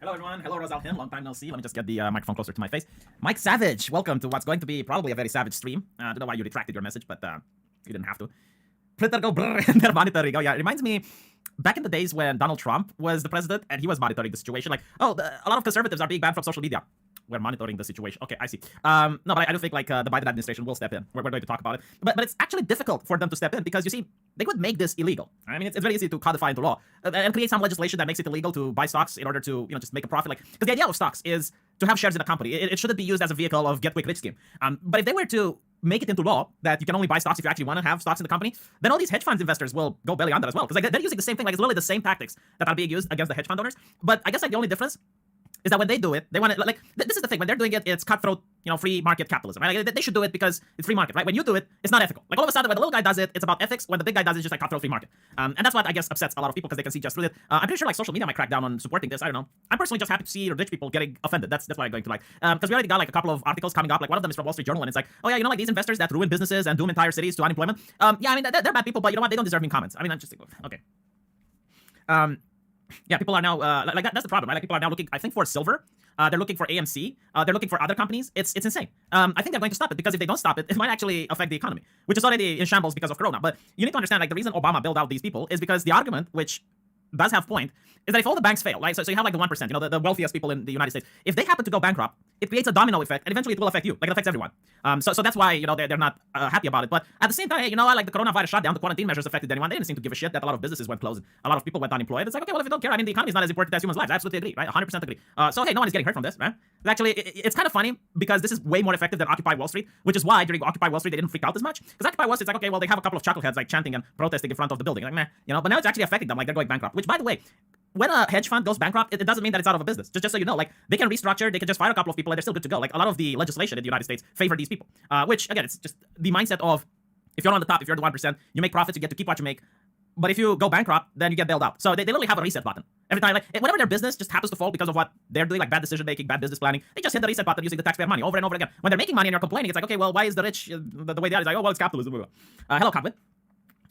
Hello, everyone. Hello, Rosalhim. Long time no see. Let me just get the microphone closer to my face. Mike Savage, welcome to what's going to be probably a very savage stream. I don't know why you retracted your message, but you didn't have to. Twitter go brrr, and they're monitoring. Oh, yeah. It reminds me back in the days when Donald Trump was the president and he was monitoring the situation. Like, oh, a lot of conservatives are being banned from social media. We're monitoring the situation. Okay, I see. No, but I don't think like the Biden administration will step in. We're going to talk about it. But it's actually difficult for them to step in because you see, they would make this illegal. I mean, it's very easy to codify into law and create some legislation that makes it illegal to buy stocks in order to just make a profit. Like, because the idea of stocks is to have shares in a company. It shouldn't be used as a vehicle of get quick rich scheme. But if they were to make it into law that you can only buy stocks if you actually want to have stocks in the company, then all these hedge funds investors will go belly under as well. Because like, they're using the same thing. Like, it's literally the same tactics that are being used against the hedge fund owners. But I guess like the only difference is that when they do it, they want to like this is the thing. When they're doing it, it's cutthroat, free market capitalism. Right? Like, they should do it because it's free market, right? When you do it, it's not ethical. Like all of a sudden, when the little guy does it, it's about ethics. When the big guy does it, it's just like cutthroat free market. And that's what I guess upsets a lot of people because they can see just through it. I'm pretty sure like social media might crack down on supporting this. I don't know. I'm personally just happy to see rich people getting offended. That's what I'm going to like. Because we already got like a couple of articles coming up. Like one of them is from Wall Street Journal, and it's like, oh yeah, like these investors that ruin businesses and doom entire cities to unemployment. Yeah, I mean they're bad people, but you know what? They don't deserve mean comments. I mean, I'm just like, okay. Yeah, people are now like that's the problem, right? Like people are now looking, I think, for silver. They're looking for AMC. They're looking for other companies. It's insane. I think they're going to stop it because if they don't stop it, it might actually affect the economy, which is already in shambles because of Corona. But you need to understand, like the reason Obama bailed out these people is because the argument, which does have point, is that if all the banks fail, right? So you have like the 1%, the wealthiest people in the United States. If they happen to go bankrupt, it creates a domino effect, and eventually it will affect you. Like it affects everyone. So that's why they're not happy about it. But at the same time, like the coronavirus shutdown, the quarantine measures affected anyone. They didn't seem to give a shit that a lot of businesses went closed, a lot of people went unemployed. It's like, okay, well if you don't care, I mean the economy is not as important as humans' lives. I absolutely agree, right? 100% agree. So hey, no one is getting hurt from this, right? Actually, it's kind of funny because this is way more effective than Occupy Wall Street, which is why during Occupy Wall Street they didn't freak out as much. Because Occupy Wall Street's like, okay, well they have a couple of chuckleheads like chanting and protesting in front of the building, like meh, but now it's actually affecting them, like they're going bankrupt. Which, by the way, when a hedge fund goes bankrupt, it doesn't mean that it's out of a business. Just so you know, like they can restructure, they can just fire a couple of people, and they're still good to go. Like a lot of the legislation in the United States favor these people, which again, it's just the mindset of if you're on the top, if you're the 1%, you make profits, you get to keep what you make. But if you go bankrupt, then you get bailed out. So they literally have a reset button every time. Like whenever their business just happens to fall because of what they're doing, like bad decision making, bad business planning, they just hit the reset button using the taxpayer money over and over again. When they're making money and you're complaining, it's like, okay, well, why is the rich the way they are? It's like, oh, well, it's capitalism. Hello, Codwin.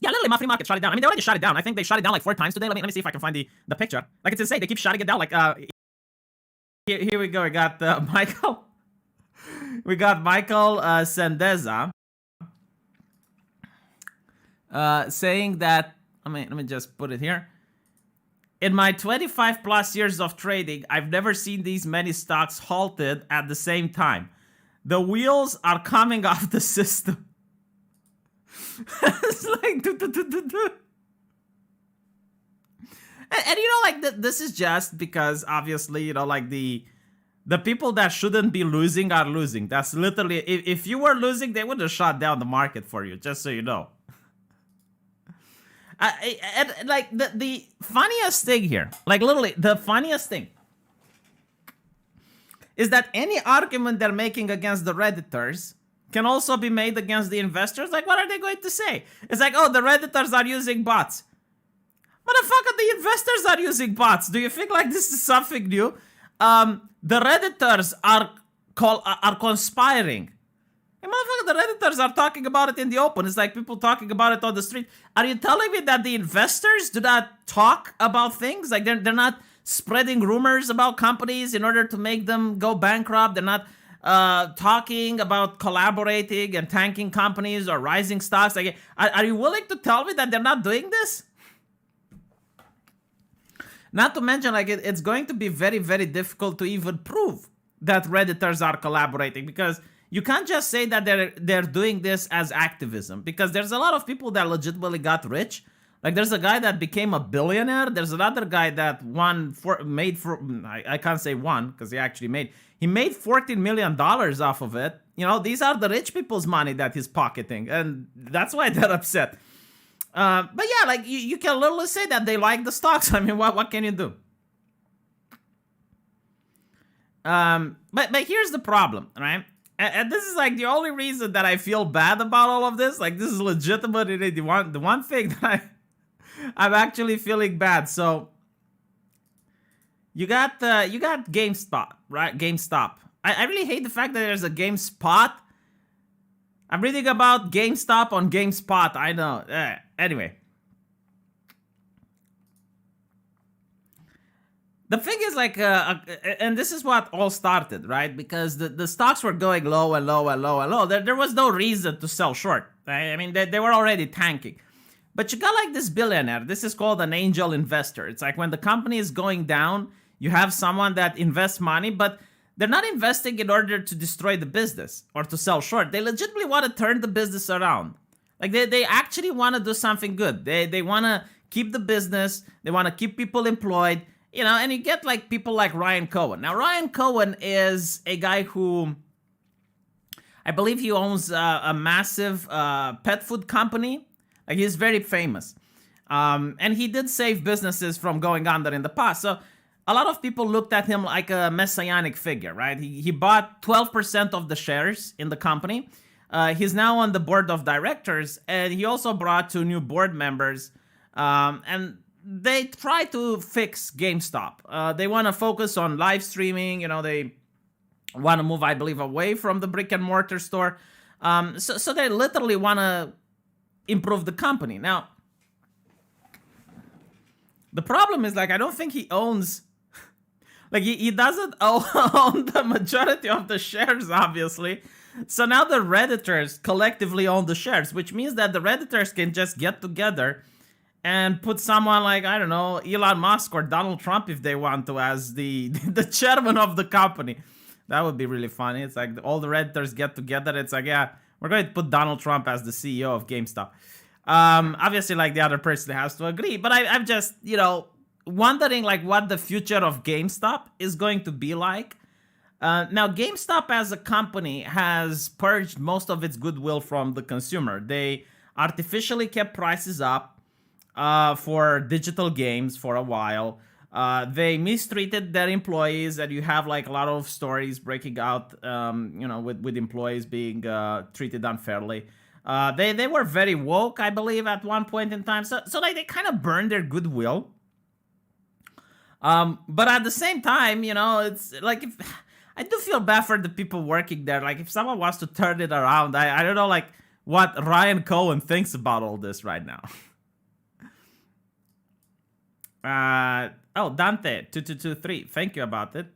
Yeah, literally, my free market shut it down. I mean, they already shut it down. I think they shut it down like 4 times today. Let me see if I can find the picture. Like, it's insane. They keep shutting it down. Like, here we go. We got Michael. We got Michael Sendeza saying that. Let me just put it here. In my 25 plus years of trading, I've never seen these many stocks halted at the same time. The wheels are coming off the system. It's like and this is just because obviously like the people that shouldn't be losing are losing. That's literally, if you were losing, they would have shut down the market for you, just so you know. And like the funniest thing here, like literally the funniest thing is that any argument they're making against the Redditors can also be made against the investors. Like, what are they going to say? It's like, oh, the Redditors are using bots. Motherfucker, the investors are using bots. Do you think like this is something new? The Redditors are conspiring. And motherfucker, the Redditors are talking about it in the open. It's like people talking about it on the street. Are you telling me that the investors do not talk about things? Like they're not spreading rumors about companies in order to make them go bankrupt? They're not talking about collaborating and tanking companies or rising stocks. Like, are you willing to tell me that they're not doing this? Not to mention, like, it's going to be very, very difficult to even prove that Redditors are collaborating, because you can't just say that they're doing this as activism, because there's a lot of people that legitimately got rich. Like, there's a guy that became a billionaire. There's another guy that I can't say won, because he made $14 million off of it. These are the rich people's money that he's pocketing, and that's why they're upset. But yeah, like, you can literally say that they like the stocks. I mean, what can you do? But here's the problem, right? And this is like the only reason that I feel bad about all of this. Like, this is legitimately the one thing that I'm actually feeling bad. So you got GameStop, right? GameStop. I really hate the fact that there's a GameSpot. I'm reading about GameStop on GameSpot. I know. Anyway. The thing is, like, and this is what all started, right? Because the stocks were going low and low and low and low. There was no reason to sell short. Right? I mean, they were already tanking. But you got like this billionaire. This is called an angel investor. It's like when the company is going down, you have someone that invests money, but they're not investing in order to destroy the business or to sell short. They legitimately want to turn the business around. Like they actually want to do something good. They want to keep the business. They want to keep people employed. You know, and you get like people like Ryan Cohen. Now, Ryan Cohen is a guy who I believe he owns a massive pet food company. Like he's very famous. And he did save businesses from going under in the past. So a lot of people looked at him like a messianic figure, right? He bought 12% of the shares in the company. He's now on the board of directors, and he also brought 2 new board members. And they try to fix GameStop. They want to focus on live streaming. You know, they want to move, I believe, away from the brick and mortar store. So they literally want to improve the company. Now, the problem is, like, I don't think he owns, like, he doesn't own the majority of the shares, obviously. So now the Redditors collectively own the shares, which means that the Redditors can just get together and put someone like, I don't know, Elon Musk or Donald Trump, if they want to, as the chairman of the company. That would be really funny. It's like all the Redditors get together. It's like, yeah, we're going to put Donald Trump as the CEO of GameStop. Obviously, like, the other person has to agree. But I'm just, you know, wondering, like, what the future of GameStop is going to be like. Now, GameStop as a company has purged most of its goodwill from the consumer. They artificially kept prices up for digital games for a while. They mistreated their employees, and you have like a lot of stories breaking out, you know, with employees being treated unfairly. They were very woke, I believe, at one point in time. So like they kind of burned their goodwill. But at the same time, you know, it's like, if I do feel bad for the people working there. Like if someone wants to turn it around, I don't know, like, what Ryan Cohen thinks about all this right now. Dante 2223, thank you about it.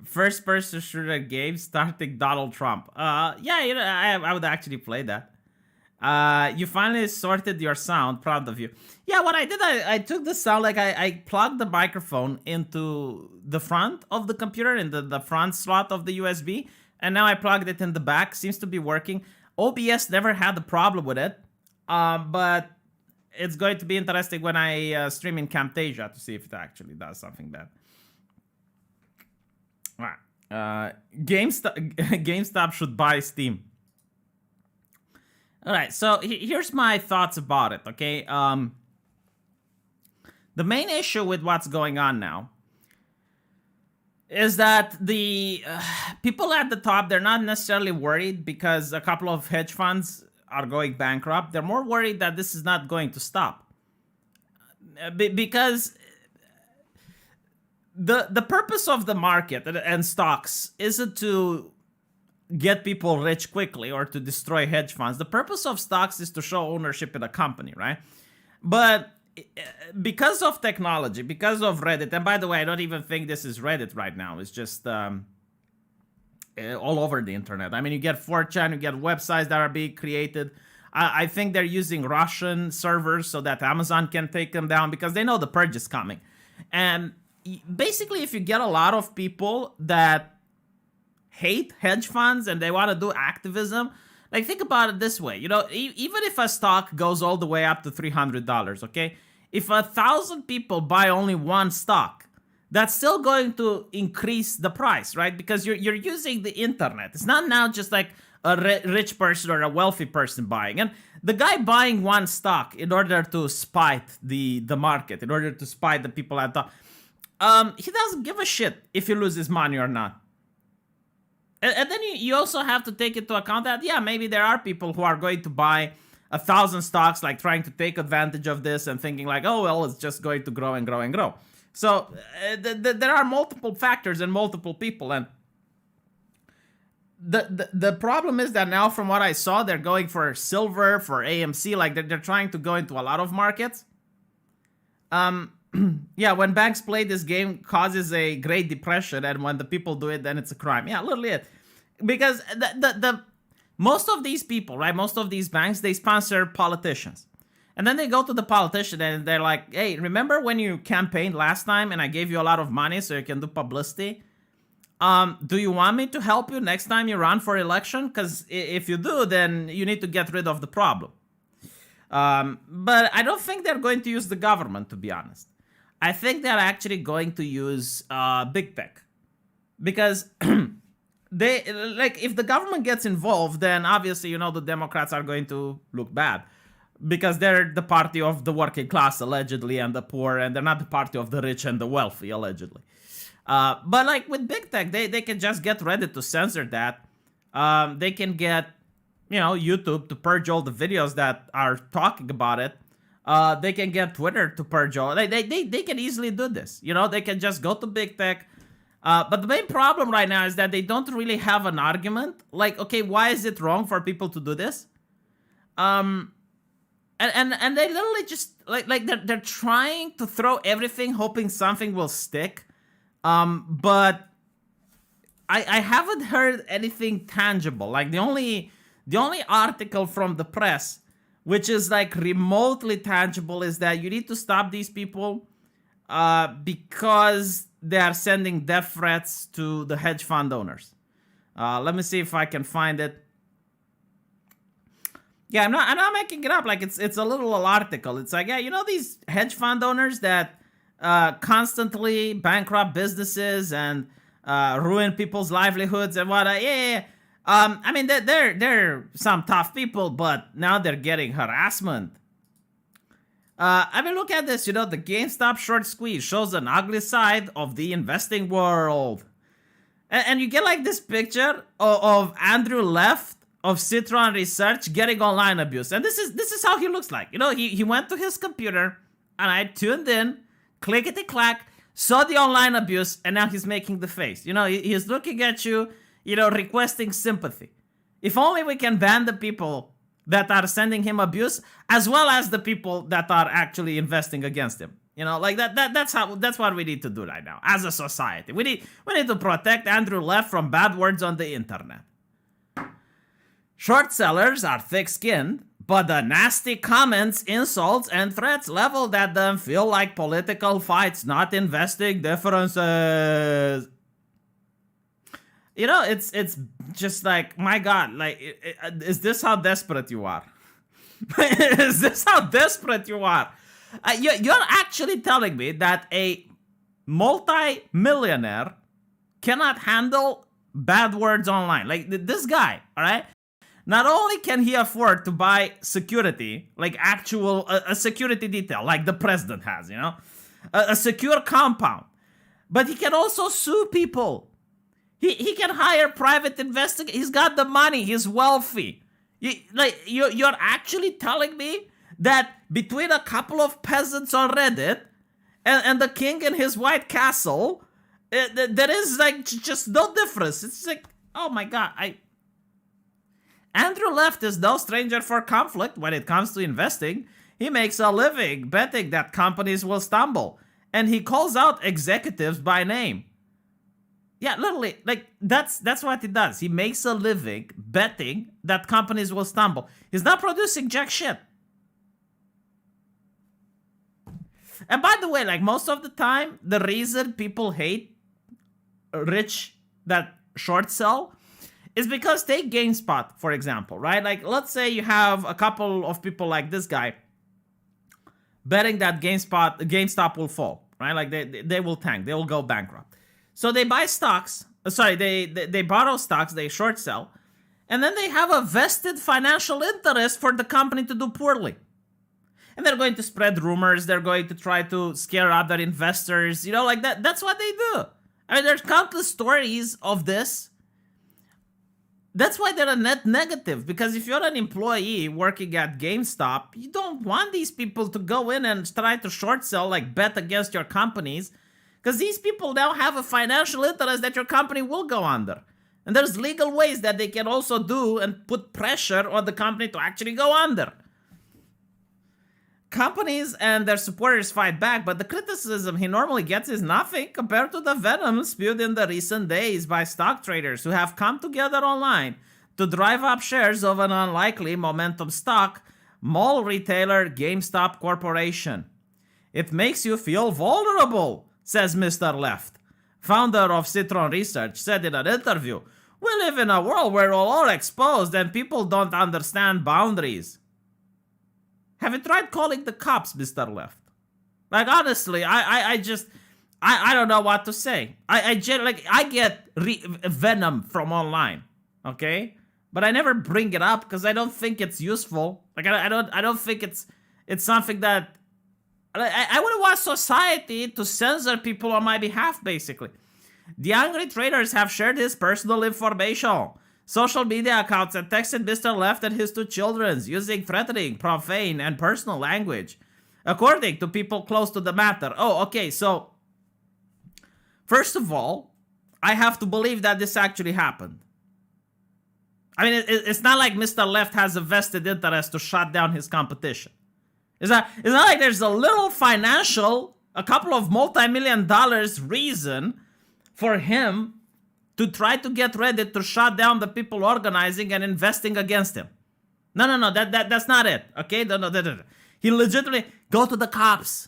First person shooter game starting Donald Trump. Yeah, you know, I would actually play that. You finally sorted your sound, proud of you. Yeah, what I did, I took the sound, like I plugged the microphone into the front of the computer, in the front slot of the USB, and now I plugged it in the back. Seems to be working. OBS never had the problem with it, but it's going to be interesting when I stream in Camtasia to see if it actually does something bad. All right. GameStop should buy Steam. All right, so here's my thoughts about it, okay? The main issue with what's going on now is that the people at the top, they're not necessarily worried because a couple of hedge funds are going bankrupt. They're more worried that this is not going to stop. Because the purpose of the market and stocks isn't to get people rich quickly or to destroy hedge funds. The purpose of stocks is to show ownership in a company, right? But because of technology, because of Reddit, and by the way, I don't even think this is Reddit right now. It's just all over the internet. I mean, you get 4chan, you get websites that are being created. I think they're using Russian servers so that Amazon can take them down because they know the purge is coming. And basically, if you get a lot of people that hate hedge funds and they want to do activism, like, think about it this way. You know, even if a stock goes all the way up to $300, okay? If 1,000 people buy only one stock, that's still going to increase the price, right? Because you're using the internet. It's not now just like a rich person or a wealthy person buying. And the guy buying one stock in order to spite the market, in order to spite the people at the top, he doesn't give a shit if he loses money or not. And then you also have to take into account that, yeah, maybe there are people who are going to buy 1,000 stocks, like trying to take advantage of this and thinking like, oh, well, it's just going to grow and grow and grow. So there are multiple factors and multiple people. And the problem is that now, from what I saw, they're going for silver, for AMC, like they're trying to go into a lot of markets. Yeah, when banks play this game, causes a Great Depression, and when the people do it, then it's a crime. Yeah, literally it. Because the most of these people, right? Most of these banks, they sponsor politicians. And then they go to the politician and they're like, hey, remember when you campaigned last time and I gave you a lot of money so you can do publicity? Do you want me to help you next time you run for election? Because if you do, then you need to get rid of the problem. But I don't think they're going to use the government, to be honest. I think they're actually going to use big tech. Because they, like, if the government gets involved, then obviously, you know, the Democrats are going to look bad. Because they're the party of the working class, allegedly, and the poor, and they're not the party of the rich and the wealthy, allegedly. But like with big tech, they can just get ready to censor that. They can get, you know, YouTube to purge all the videos that are talking about it. They can get Twitter to purge all. They can easily do this. You know, they can just go to big tech. But the main problem right now is that they don't really have an argument. Like, okay, why is it wrong for people to do this? And they literally just like they're trying to throw everything, hoping something will stick. But I haven't heard anything tangible. Like the only article from the press, which is like remotely tangible, is that you need to stop these people because they are sending death threats to the hedge fund owners. Let me see if I can find it. Yeah, I'm not making it up. Like it's a little article. It's like, yeah, you know these hedge fund owners that constantly bankrupt businesses and ruin people's livelihoods and what? Yeah. I mean, they're some tough people, but now they're getting harassment. I mean, look at this. You know, the GameStop short squeeze shows an ugly side of the investing world, and you get like this picture of Andrew Left of Citron Research getting online abuse, and this is how he looks like. You know, he went to his computer and I tuned in, clickety clack, saw the online abuse, and now he's making the face. You know, he's looking at you, you know, requesting sympathy. If only we can ban the people that are sending him abuse, as well as the people that are actually investing against him. You know, like that's what we need to do right now as a society. We need to protect Andrew Left from bad words on the internet. Short sellers are thick-skinned, but the nasty comments, insults, and threats leveled at them feel like political fights, not investing differences. You know, it's just like, my God, like, is this how desperate you are? Is this how desperate you are? You're actually telling me that a multi-millionaire cannot handle bad words online. Like, this guy, all right? Not only can he afford to buy security, like actual, a security detail, like the president has, you know? A secure compound. But he can also sue people. He can hire private investigators. He's got the money. He's wealthy. You're actually telling me that between a couple of peasants on Reddit and the king in his white castle, there is like just no difference. It's like, oh my God, Andrew Left is no stranger for conflict when it comes to investing. He makes a living betting that companies will stumble, and he calls out executives by name. Yeah, literally, like that's what he does. He makes a living betting that companies will stumble. He's not producing jack shit. And by the way, like most of the time, the reason people hate rich that short sell is because take GameSpot, for example, right? Like, let's say you have a couple of people like this guy betting that GameStop will fall, right? Like, they will tank. They will go bankrupt. So they buy stocks. They borrow stocks. They short sell. And then they have a vested financial interest for the company to do poorly. And they're going to spread rumors. They're going to try to scare other investors. You know, like that. That's what they do. I mean, there's countless stories of this. That's why they're a net negative, because if you're an employee working at GameStop, you don't want these people to go in and try to short sell, like bet against your companies, because these people now have a financial interest that your company will go under. And there's legal ways that they can also do and put pressure on the company to actually go under. companies and their supporters fight back, but the criticism he normally gets is nothing compared to the venom spewed in the recent days by stock traders who have come together online to drive up shares of an unlikely momentum stock, mall retailer GameStop Corporation. It makes you feel vulnerable, says Mr. Left. Founder of Citron Research said in an interview, "We live in a world where we're all exposed and people don't understand boundaries." Have you tried calling the cops, Mr. Left? Like, honestly, I just, I don't know what to say. I get venom from online, okay? But I never bring it up because I don't think it's useful. Like, I don't think it's something that, I wouldn't want society to censor people on my behalf, basically. The angry traders have shared his personal information, social media accounts, and texted Mr. Left and his two children using threatening, profane, and personal language, according to people close to the matter. Oh, okay, so first of all, I have to believe that this actually happened. I mean, it's not like Mr. Left has a vested interest to shut down his competition. It's not like there's a little financial, a couple of multi-million dollars reason for him to try to get Reddit to shut down the people organizing and investing against him. No, that's not it, okay? No. He legitimately, go to the cops,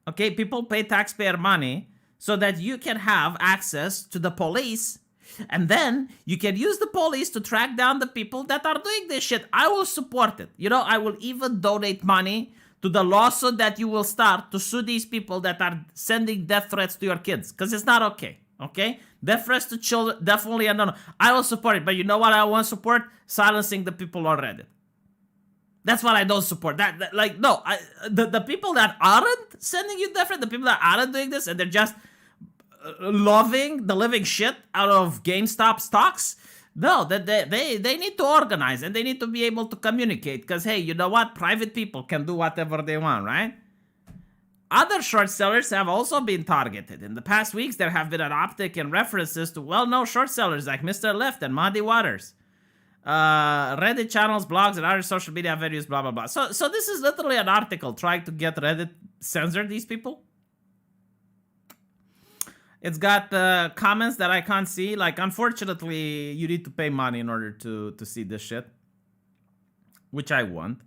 okay? People pay taxpayer money so that you can have access to the police, and then you can use the police to track down the people that are doing this shit. I will support it. You know, I will even donate money to the lawsuit that you will start to sue these people that are sending death threats to your kids, because it's not okay. Okay? Death threats to children, definitely no. I will support it, but you know what I won't support? Silencing the people on Reddit. That's what I don't support. The people that aren't sending you death threats, the people that aren't doing this, and they're just loving the living shit out of GameStop stocks, no, they need to organize and they need to be able to communicate, because, hey, you know what? Private people can do whatever they want, right? Other short sellers have also been targeted. In the past weeks, there have been an uptick in references to well-known short sellers like Mr. Left and Muddy Waters. Reddit channels, blogs, and other social media venues, blah, blah, blah. So this is literally an article trying to get Reddit censor these people. It's got comments that I can't see. Like, unfortunately, you need to pay money in order to see this shit, which I want.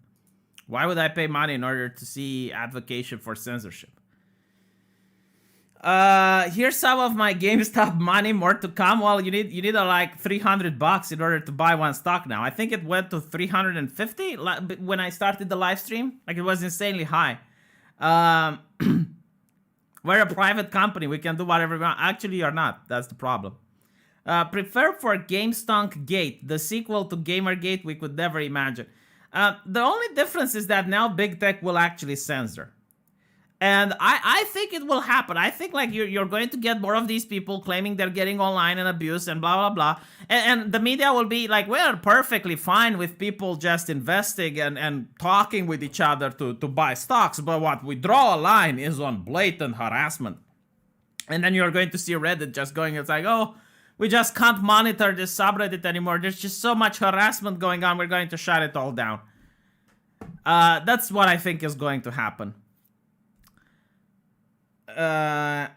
Why would I pay money in order to see advocacy for censorship? Here's some of my GameStop money, more to come. Well, you need like $300 in order to buy one stock now. I think it went to 350 when I started the live stream. Like, it was insanely high. We're a private company. We can do whatever we want. Actually, you're not. That's the problem. Prepare for GameStonk Gate, the sequel to Gamergate we could never imagine. The only difference is that now Big Tech will actually censor. And I think it will happen. I think like you're going to get more of these people claiming they're getting online and abuse and blah, blah, blah. And the media will be like, we're perfectly fine with people just investing and talking with each other to buy stocks. But what we draw a line is on blatant harassment. And then you're going to see Reddit just going, it's like, oh, we just can't monitor this subreddit anymore. There's just so much harassment going on. We're going to shut it all down. That's what I think is going to happen. Yeah,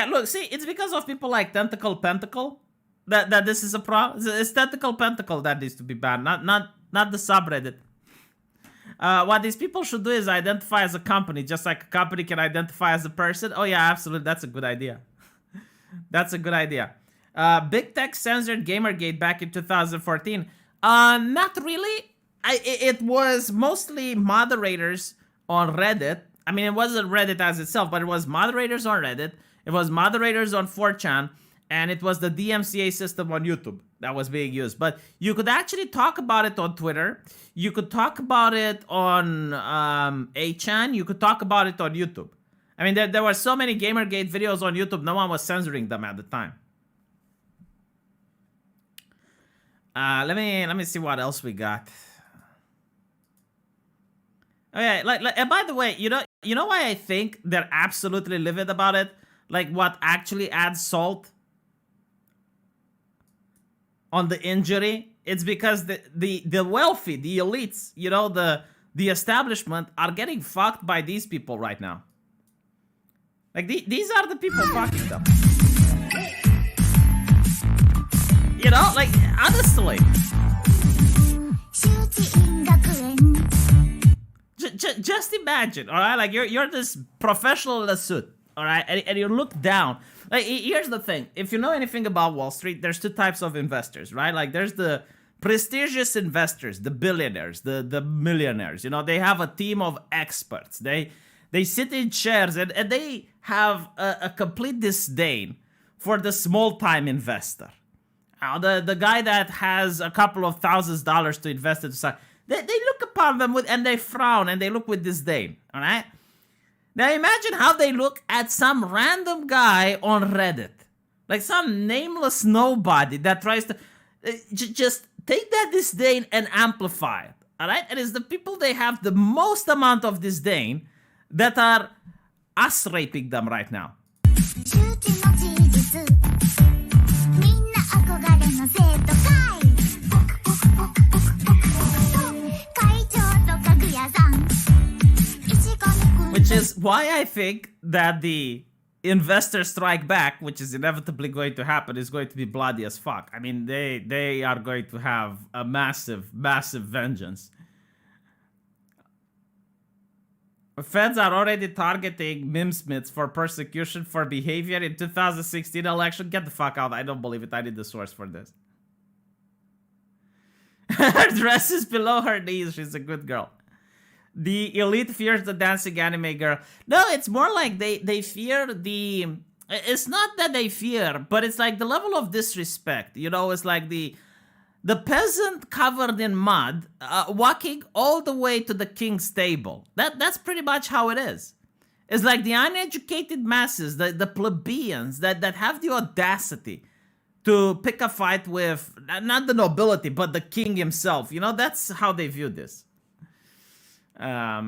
look, see, it's because of people like Tentacle Pentacle that this is a problem. It's Tentacle Pentacle that needs to be banned, not the subreddit. What these people should do is identify as a company, just like a company can identify as a person. Oh yeah, absolutely, that's a good idea. That's a good idea. Big Tech censored Gamergate back in 2014. Not really. It was mostly moderators on Reddit. I mean, it wasn't Reddit as itself, but it was moderators on Reddit. It was moderators on 4chan, and it was the DMCA system on YouTube that was being used. But you could actually talk about it on Twitter. You could talk about it on 8chan. You could talk about it on YouTube. I mean, there were so many Gamergate videos on YouTube, no one was censoring them at the time. Let me see what else we got. Okay, and by the way, you know why I think they're absolutely livid about it? Like, what actually adds salt on the injury? It's because the wealthy, the elites, you know, the the establishment are getting fucked by these people right now. Like, these are the people fucking them. You know, like, honestly. Just imagine, all right? Like, you're this professional in a suit, all right? And you look down. Like, here's the thing. If you know anything about Wall Street, there's two types of investors, right? Like, there's the prestigious investors, the billionaires, the millionaires. You know, they have a team of experts. They sit in chairs and they have a complete disdain for the small-time investor. Now, the guy that has a couple of $1,000s to invest into stock, they look upon them and they frown and they look with disdain, all right? Now imagine how they look at some random guy on Reddit. Like some nameless nobody that tries to just take that disdain and amplify it, all right? And it's the people they have the most amount of disdain that are us raping them right now. Which is why I think that the investor strike back, which is inevitably going to happen, is going to be bloody as fuck. I mean, they are going to have a massive, massive vengeance. Feds are already targeting meme smiths for persecution for behavior in 2016 election. Get the fuck out. I don't believe it. I need the source for this. Her dress is below her knees. She's a good girl. The elite fears the dancing anime girl. No, it's more like they fear the... It's not that they fear, but it's like the level of disrespect. You know, it's like the peasant covered in mud walking all the way to the king's table. That's pretty much how it is. It's like the uneducated masses, the plebeians that have the audacity to pick a fight with, not the nobility, but the king himself. You know, that's how they view this. Let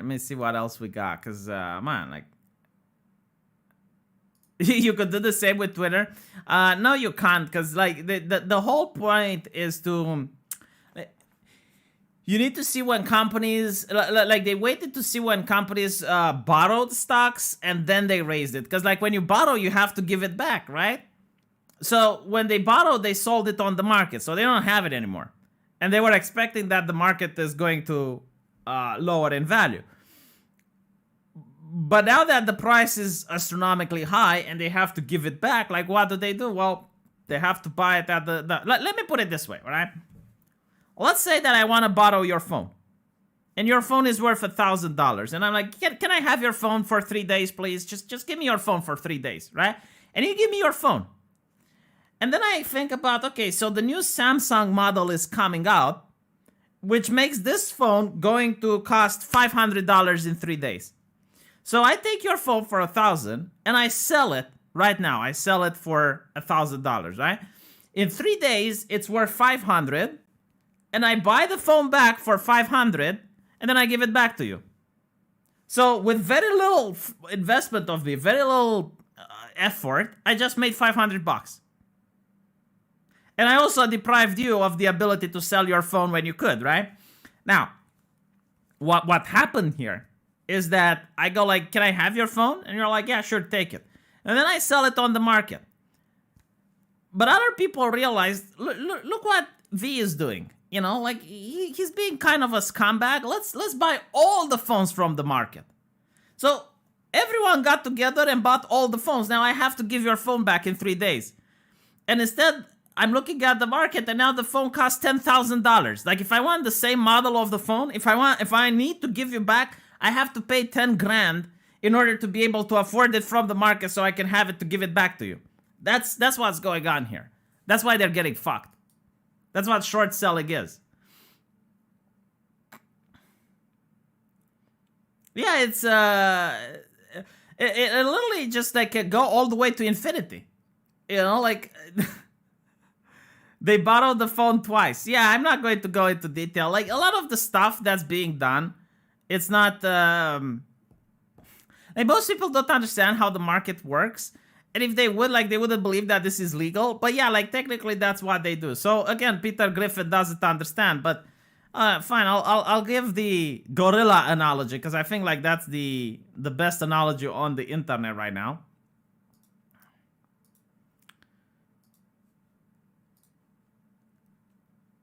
me see what else we got, because, man, like, you could do the same with Twitter. No, you can't, because, like, the whole point is to... You need to see when companies... Like, they waited to see when companies borrowed stocks, and then they raised it. Because, like, when you borrow, you have to give it back, right? So when they borrowed, they sold it on the market. So they don't have it anymore. And they were expecting that the market is going to lower in value. But now that the price is astronomically high and they have to give it back, like, what do? Well, they have to buy it at let me put it this way, all right? Let's say that I want to borrow your phone. And your phone is worth $1,000. And I'm like, can I have your phone for 3 days, please? Just give me your phone for 3 days, right? And you give me your phone. And then I think about, okay, so the new Samsung model is coming out, which makes this phone going to cost $500 in 3 days. So I take your phone for $1,000 and I sell it right now. I sell it for $1,000, right? In 3 days, it's worth $500, and I buy the phone back for $500, and then I give it back to you. So with very little investment of me, very little effort, I just made $500. And I also deprived you of the ability to sell your phone when you could, right? Now, what happened here is that I go like, can I have your phone? And you're like, yeah, sure, take it. And then I sell it on the market. But other people realized, look what V is doing. You know, like, he's being kind of a scumbag. Let's buy all the phones from the market. So everyone got together and bought all the phones. Now I have to give your phone back in 3 days. And instead... I'm looking at the market and now the phone costs $10,000. Like, if I want the same model of the phone, if I need to give you back, I have to pay 10 grand in order to be able to afford it from the market so I can have it to give it back to you. That's what's going on here. That's why they're getting fucked. That's what short selling is. Yeah, it's it literally just like go all the way to infinity. You know, like they borrowed the phone twice. Yeah, I'm not going to go into detail. Like, a lot of the stuff that's being done, it's not like, most people don't understand how the market works. And if they would, like, they wouldn't believe that this is legal. But yeah, like, technically that's what they do. So again, Peter Griffin doesn't understand. But fine, I'll give the gorilla analogy because I think like that's the best analogy on the internet right now.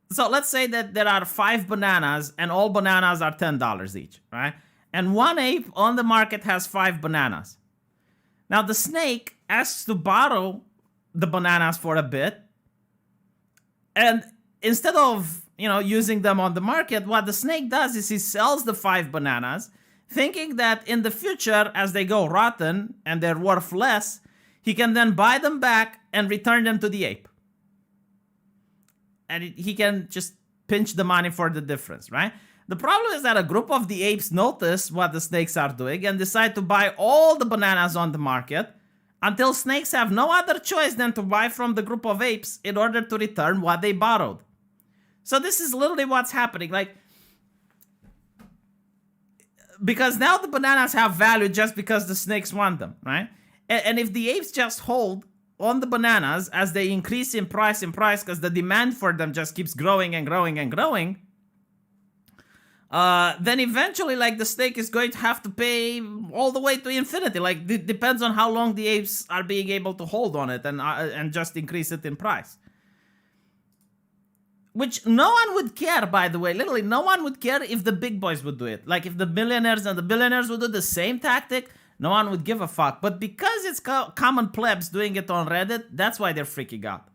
So let's say that there are 5 bananas and all bananas are $10 each, right? And one ape on the market has 5 bananas. Now the snake asks to borrow the bananas for a bit, and instead of, using them on the market, what the snake does is he sells the 5 bananas, thinking that in the future, as they go rotten and they're worth less, he can then buy them back and return them to the ape. And he can just pinch the money for the difference, right? The problem is that a group of the apes notice what the snakes are doing and decide to buy all the bananas on the market until snakes have no other choice than to buy from the group of apes in order to return what they borrowed. So this is literally what's happening. Like, because now the bananas have value just because the snakes want them, right? And if the apes just hold on the bananas as they increase in price because the demand for them just keeps growing and growing and growing, then eventually, like, the snake is going to have to pay all the way to infinity. Like, it depends on how long the apes are being able to hold on it and just increase it in price. Which no one would care, by the way. Literally, no one would care if the big boys would do it. Like, if the millionaires and the billionaires would do the same tactic, no one would give a fuck. But because it's common plebs doing it on Reddit, that's why they're freaking out.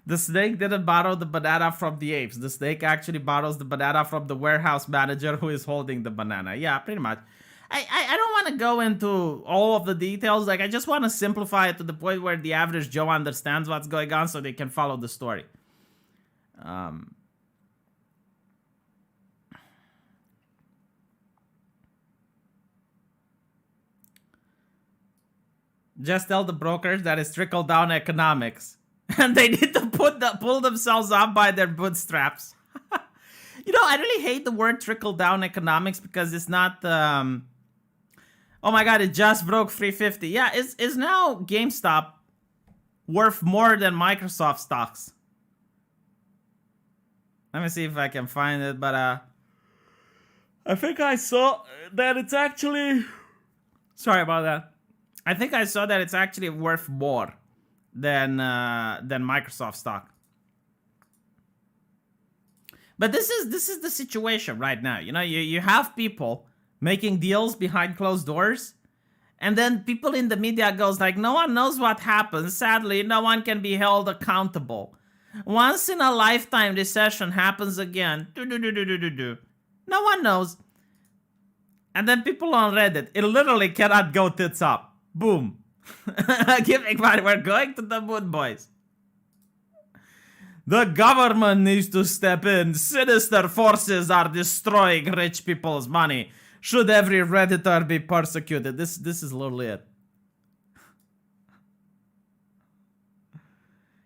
The snake didn't borrow the banana from the apes. The snake actually borrows the banana from the warehouse manager who is holding the banana. Yeah, pretty much. I don't want to go into all of the details. Like, I just want to simplify it to the point where the average Joe understands what's going on so they can follow the story. Just tell the brokers that it's trickle-down economics. And they need to pull themselves up by their bootstraps. I really hate the word trickle-down economics because it's not... Oh my god, it just broke 350. Yeah, is now GameStop worth more than Microsoft stocks? Let me see if I can find it, but I think I saw that it's actually... Sorry about that. I think I saw that it's actually worth more than Microsoft stock. But this is the situation right now. You have people making deals behind closed doors, and then people in the media goes like, no one knows what happens. Sadly, no one can be held accountable. Once in a lifetime recession happens again. No one knows. And then people on Reddit, it literally cannot go tits up. Boom. Giving money. We're going to the moon, boys. The government needs to step in. Sinister forces are destroying rich people's money. Should every Redditor be persecuted? This is literally it.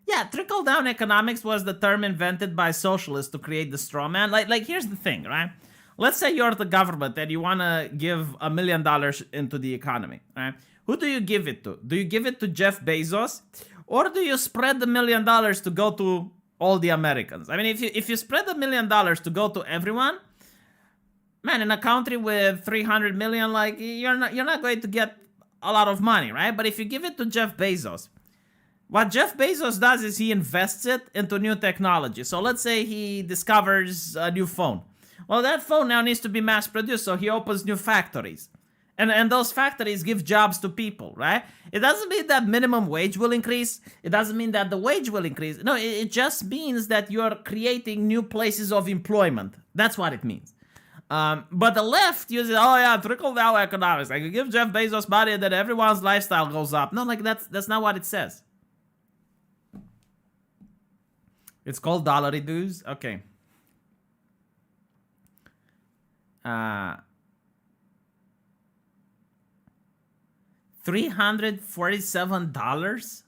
Yeah, trickle-down economics was the term invented by socialists to create the straw man. Like here's the thing, right? Let's say you're the government and you want to give $1 million into the economy, right? Who do you give it to? Do you give it to Jeff Bezos? Or do you spread the $1 million to go to all the Americans? I mean, if you spread the $1 million to go to everyone, man, in a country with 300 million, like, you're not going to get a lot of money, right? But if you give it to Jeff Bezos, what Jeff Bezos does is he invests it into new technology. So let's say he discovers a new phone. Well, that phone now needs to be mass produced, so he opens new factories. And those factories give jobs to people, right? It doesn't mean that minimum wage will increase. It doesn't mean that the wage will increase. No, it just means that you're creating new places of employment. That's what it means. But the left uses, trickle-down economics. Like, you give Jeff Bezos money and then everyone's lifestyle goes up. No, like, that's not what it says. It's called dollar dues? Okay. $347?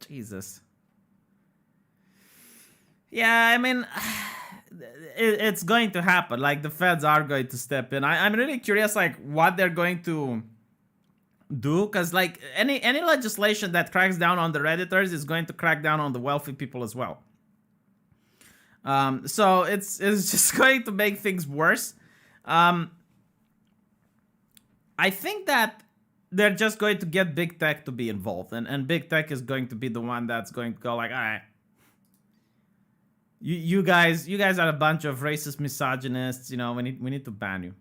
Jesus. Yeah, I mean, it's going to happen. Like the feds are going to step in. I'm really curious, like what they're going to do, because like any legislation that cracks down on the Redditors is going to crack down on the wealthy people as well. So it's just going to make things worse. I think that they're just going to get big tech to be involved, and big tech is going to be the one that's going to go like, all right, you guys are a bunch of racist misogynists. You know, we need to ban you.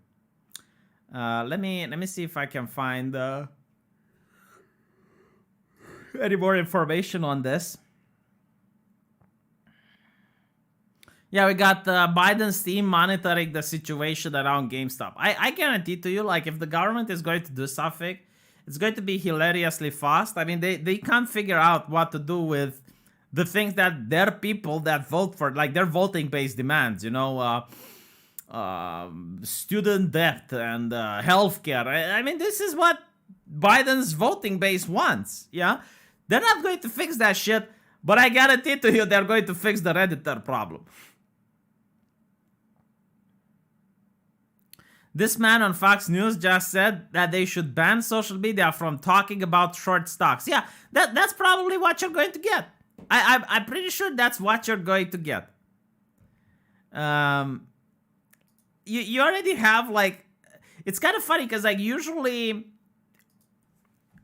Let me see if I can find any more information on this. Yeah, we got Biden's team monitoring the situation around GameStop. I guarantee to you, like, if the government is going to do something, it's going to be hilariously fast. I mean, they can't figure out what to do with the things that their people that vote for, like their voting-based demands, you know, student debt and healthcare. I mean, this is what Biden's voting base wants, yeah? They're not going to fix that shit, but I guarantee to you they're going to fix the Redditor problem. This man on Fox News just said that they should ban social media from talking about short stocks. Yeah, that's probably what you're going to get. I'm pretty sure that's what you're going to get. You already have, like, it's kind of funny because, like, usually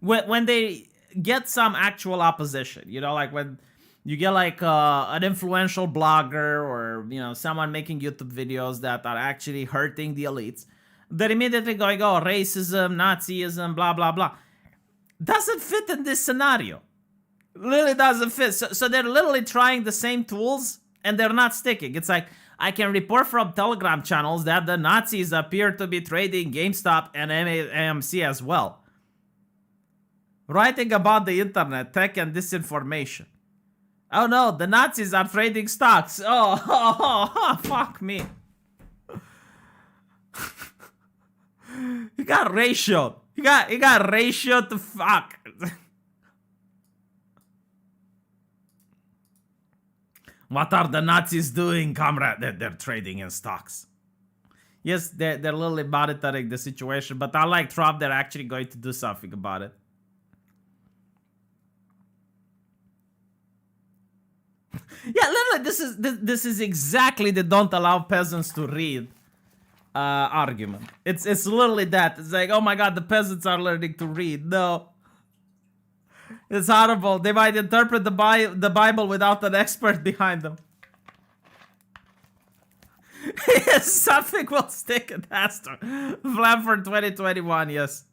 when they get some actual opposition, you know, like when you get like an influential blogger or, you know, someone making YouTube videos that are actually hurting the elites, they're immediately going, oh, racism, Nazism, blah, blah, blah. Doesn't fit in this scenario. Literally doesn't fit. So they're literally trying the same tools and they're not sticking. It's like, I can report from Telegram channels that the Nazis appear to be trading GameStop and AMC as well. Writing about the internet, tech, and disinformation. Oh no, the Nazis are trading stocks. Oh, fuck me. You got ratioed. You got ratioed to fuck. What are the Nazis doing, comrade? They're trading in stocks. Yes, they're literally monitoring the situation, but unlike Trump, they're actually going to do something about it. Yeah, literally, this is exactly the don't allow peasants to read argument. It's literally that. It's like, oh my god, the peasants are learning to read. No. It's horrible. They might interpret the Bible without an expert behind them. Yes, something will stick. It has to. Flam for 2021, yes.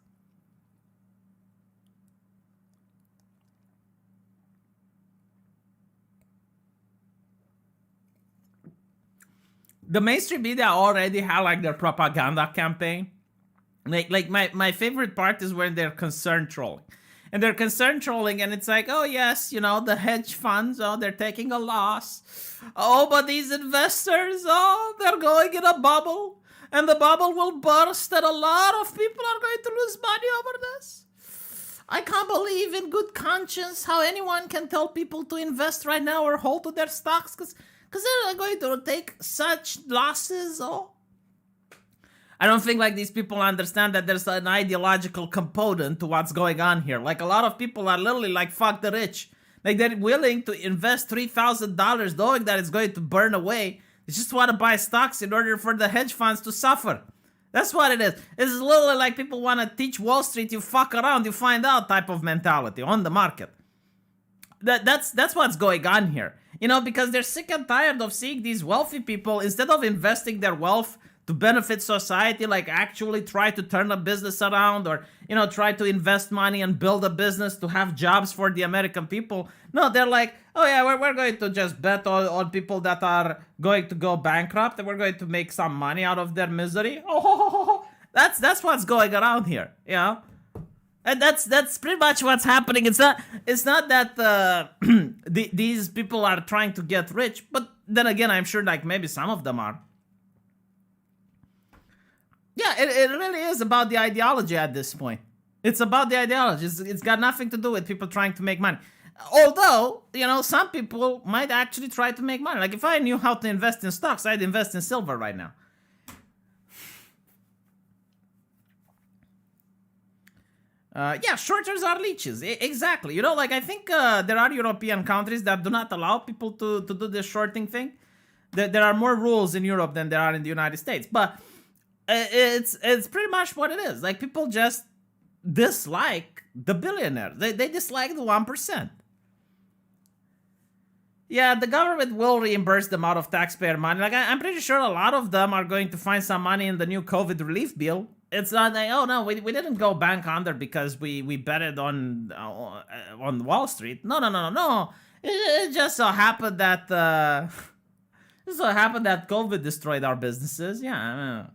The mainstream media already have like their propaganda campaign. Like my favorite part is when they're concerned trolling. And they're concerned trolling, and it's like, oh yes, you know, the hedge funds, oh, they're taking a loss. Oh, but these investors, oh, they're going in a bubble. And the bubble will burst, and a lot of people are going to lose money over this. I can't believe in good conscience how anyone can tell people to invest right now or hold to their stocks, because they're going to take such losses, oh. I don't think like these people understand that there's an ideological component to what's going on here. Like a lot of people are literally like, fuck the rich. Like they're willing to invest $3,000 knowing that it's going to burn away. They just want to buy stocks in order for the hedge funds to suffer. That's what it is. It's literally like people want to teach Wall Street, you fuck around, you find out type of mentality on the market. That's what's going on here. You know, because they're sick and tired of seeing these wealthy people, instead of investing their wealth to benefit society, like actually try to turn a business around, or, you know, try to invest money and build a business to have jobs for the American people. No, they're like, oh yeah, we're going to just bet on people that are going to go bankrupt, and we're going to make some money out of their misery. Oh, that's what's going around here, you know? And that's pretty much what's happening. It's not that these people are trying to get rich, but then again, I'm sure like maybe some of them are. Yeah, it really is about the ideology at this point. It's about the ideology. It's got nothing to do with people trying to make money. Although, some people might actually try to make money. Like if I knew how to invest in stocks, I'd invest in silver right now. Yeah, shorters are leeches. Exactly. Like I think there are European countries that do not allow people to do this shorting thing. There are more rules in Europe than there are in the United States. But it's pretty much what it is. Like people just dislike the billionaire. They dislike the 1%. Yeah, the government will reimburse them out of taxpayer money. Like I'm pretty sure a lot of them are going to find some money in the new COVID relief bill. It's not like, oh no, we didn't go bank under because we betted on Wall Street. No. It just so happened that COVID destroyed our businesses. Yeah.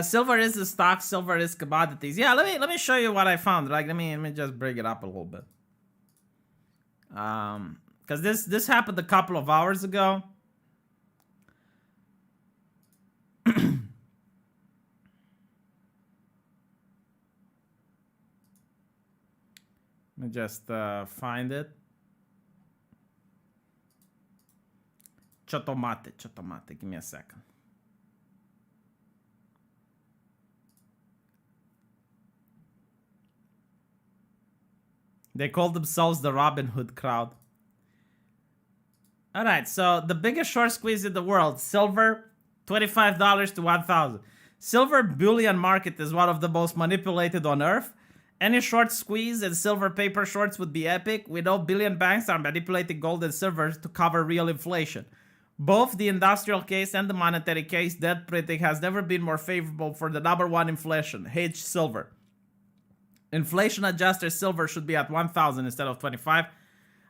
Silver is the stock, silver is commodities. Yeah, let me show you what I found. Like let me just bring it up a little bit. Because this happened a couple of hours ago. Let me just find it. Chotomate. Give me a second. They call themselves the Robin Hood crowd. Alright, so the biggest short squeeze in the world, silver, $25 to $1,000. Silver bullion market is one of the most manipulated on earth. Any short squeeze in silver paper shorts would be epic. We know billion banks are manipulating gold and silver to cover real inflation. Both the industrial case and the monetary case, debt printing has never been more favorable for the number one inflation, H silver. Inflation adjusted silver should be at 1,000 instead of 25.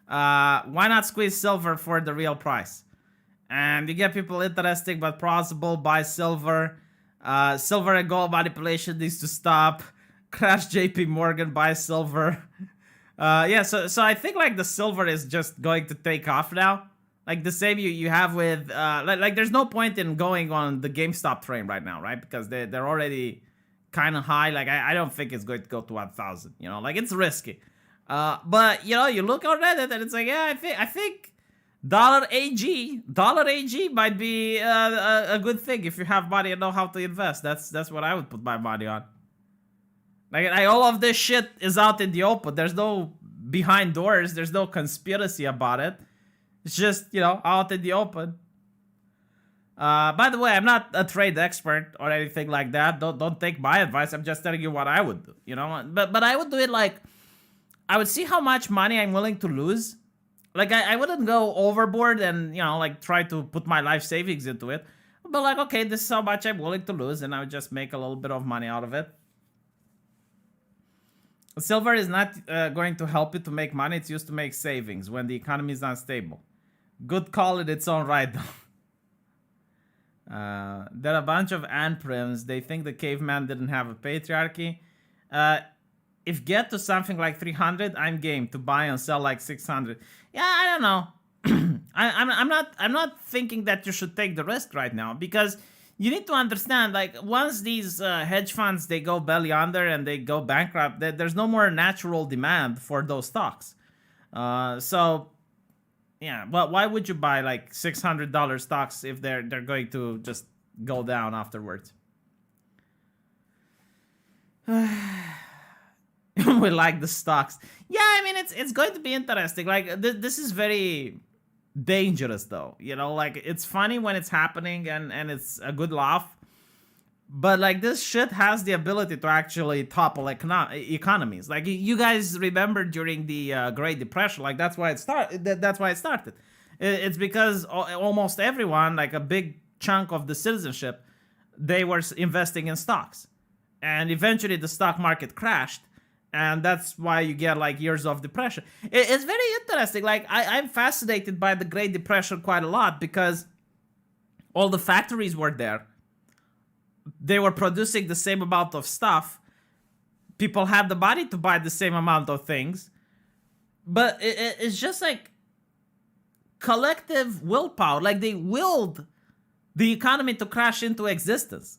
Why not squeeze silver for the real price? And you get people interesting but plausible. Buy silver. Silver and gold manipulation needs to stop. Crash JP Morgan, buy silver. Yeah, so I think like the silver is just going to take off now. Like the same you have with like there's no point in going on the GameStop train right now, right? Because they're already kind of high. Like I don't think it's going to go to 1,000. Like it's risky. But you look on Reddit and it's like, yeah, I think dollar AG might be a good thing if you have money and know how to invest. That's what I would put my money on. Like all of this shit is out in the open. There's no behind doors. There's no conspiracy about it. It's just out in the open. By the way, I'm not a trade expert or anything like that. Don't take my advice. I'm just telling you what I would do. But I would do it like I would see how much money I'm willing to lose. Like I wouldn't go overboard and like try to put my life savings into it. But like, okay, this is how much I'm willing to lose, and I would just make a little bit of money out of it. Silver is not going to help you to make money. It's used to make savings when the economy is unstable. Good call in its own right, though. There are a bunch of Anprims. They think the caveman didn't have a patriarchy. If get to something like 300, I'm game to buy and sell like 600. Yeah, I don't know. I'm not thinking that you should take the risk right now, because you need to understand, like, once these hedge funds, they go belly under and they go bankrupt, there's no more natural demand for those stocks. So yeah, but why would you buy like $600 stocks if they're going to just go down afterwards? We like the stocks. Yeah, I mean, it's going to be interesting. Like this is very dangerous though, like it's funny when it's happening and it's a good laugh, but like this shit has the ability to actually topple economies. Like you guys remember during the Great Depression, like that's why it started. It's because almost everyone, like a big chunk of the citizenship, they were investing in stocks, and eventually the stock market crashed. And that's why you get like years of depression. It's very interesting. Like I'm fascinated by the Great Depression quite a lot, because all the factories were there. They were producing the same amount of stuff. People had the money to buy the same amount of things. But it's just like collective willpower. Like they willed the economy to crash into existence.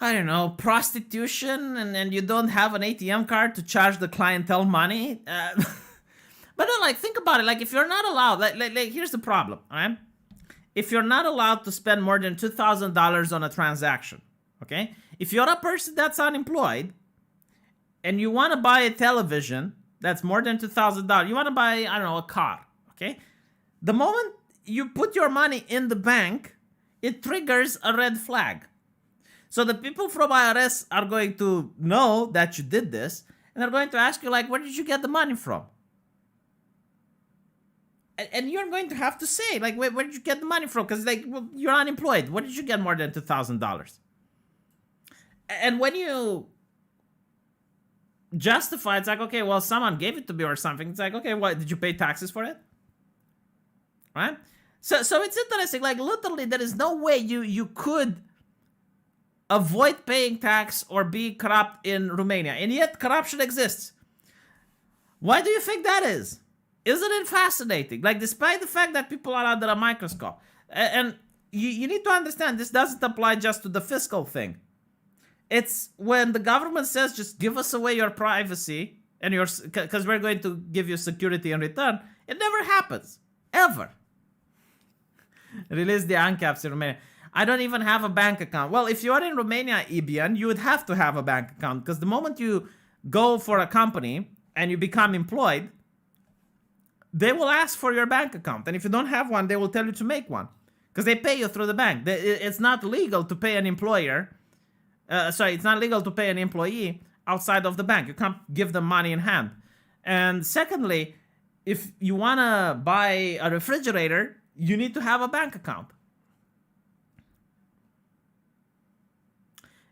I don't know, prostitution, and you don't have an ATM card to charge the clientele money. But then, like, think about it. Like, if you're not allowed, like here's the problem, all right? If you're not allowed to spend more than $2,000 on a transaction, okay? If you're a person that's unemployed and you want to buy a television that's more than $2,000, you want to buy, I don't know, a car, okay? The moment you put your money in the bank, it triggers a red flag. So the people from IRS are going to know that you did this, and they're going to ask you, like, where did you get the money from? And you're going to have to say, like, where did you get the money from? Because, like, well, you're unemployed. Where did you get more than $2,000? And when you justify, it's like, okay, well, someone gave it to me or something. It's like, okay, what, did you pay taxes for it? Right? So it's interesting. Like, literally, there is no way you could avoid paying tax or be corrupt in Romania. And yet, corruption exists. Why do you think that is? Isn't it fascinating? Like, despite the fact that people are under a microscope. And you need to understand, this doesn't apply just to the fiscal thing. It's when the government says, just give us away your privacy, and because we're going to give you security in return, it never happens. Ever. Release the ANCAPs in Romania. I don't even have a bank account. Well, if you're in Romania, Ibian, you would have to have a bank account, because the moment you go for a company and you become employed, they will ask for your bank account. And if you don't have one, they will tell you to make one, because they pay you through the bank. It's not legal to pay an employer. It's not legal to pay an employee outside of the bank. You can't give them money in hand. And secondly, if you want to buy a refrigerator, you need to have a bank account.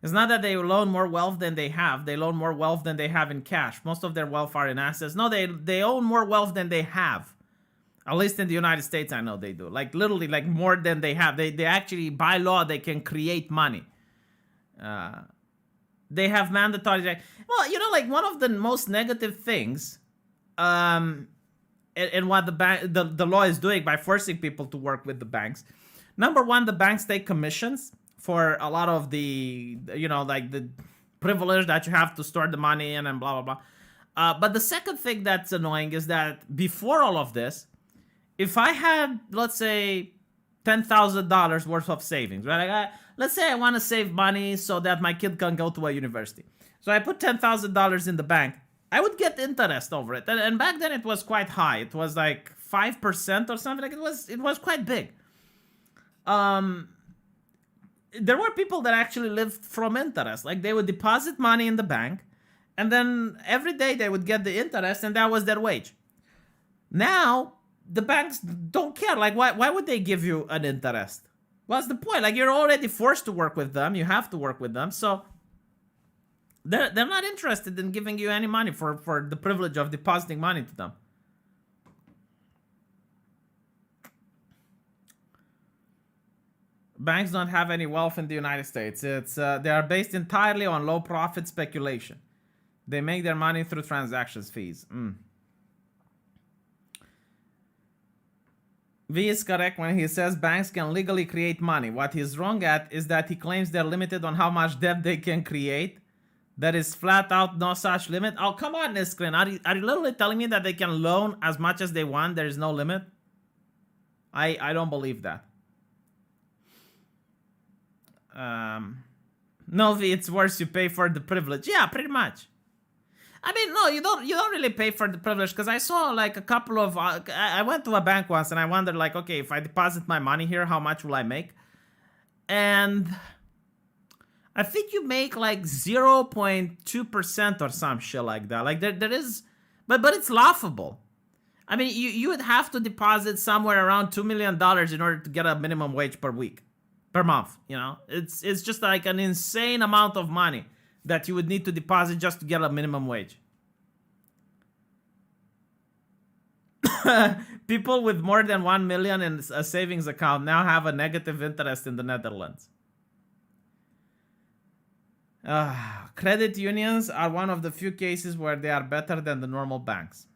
It's not that they loan more wealth than they have. They loan more wealth than they have in cash. Most of their wealth are in assets. No, they own more wealth than they have. At least in the United States, I know they do. Like, literally, like, more than they have. They actually, by law, they can create money. They have mandatory... Well, you know, like, one of the most negative things in what the law is doing by forcing people to work with the banks. Number one, the banks take commissions for a lot of the, you know, like, the privilege that you have to store the money in and blah, blah, blah. But the second thing that's annoying is that before all of this, if I had, let's say, $10,000 worth of savings, right? Like, let's say I want to save money so that my kid can go to a university. So I put $10,000 in the bank. I would get interest over it. And back then it was quite high. It was like 5% or something. Like, it was quite big. There were people that actually lived from interest. Like, they would deposit money in the bank, and then every day they would get the interest, and that was their wage. Now, the banks don't care. Like, why would they give you an interest? What's the point? Like, you're already forced to work with them. You have to work with them. So they're not interested in giving you any money for the privilege of depositing money to them. Banks don't have any wealth in the United States. They are based entirely on low profit speculation. They make their money through transactions fees. V is correct when he says banks can legally create money. What he's wrong at is that he claims they're limited on how much debt they can create. There is flat out no such limit. Oh, come on, Iskrin. Are you literally telling me that they can loan as much as they want? There is no limit? I don't believe that. No, V, it's worse. You pay for the privilege. Yeah, pretty much. I mean, no, you don't really pay for the privilege, because I saw like a couple of I went to a bank once and I wondered, like, okay, if I deposit my money here, how much will I make? And I think you make like 0.2% or some shit like that. Like, there is, but it's laughable. I mean, you would have to deposit somewhere around $2 million in order to get a minimum wage per month. You know, it's just like an insane amount of money that you would need to deposit just to get a minimum wage. People with more than 1 million in a savings account now have a negative interest in the Netherlands. Credit unions are one of the few cases where they are better than the normal banks.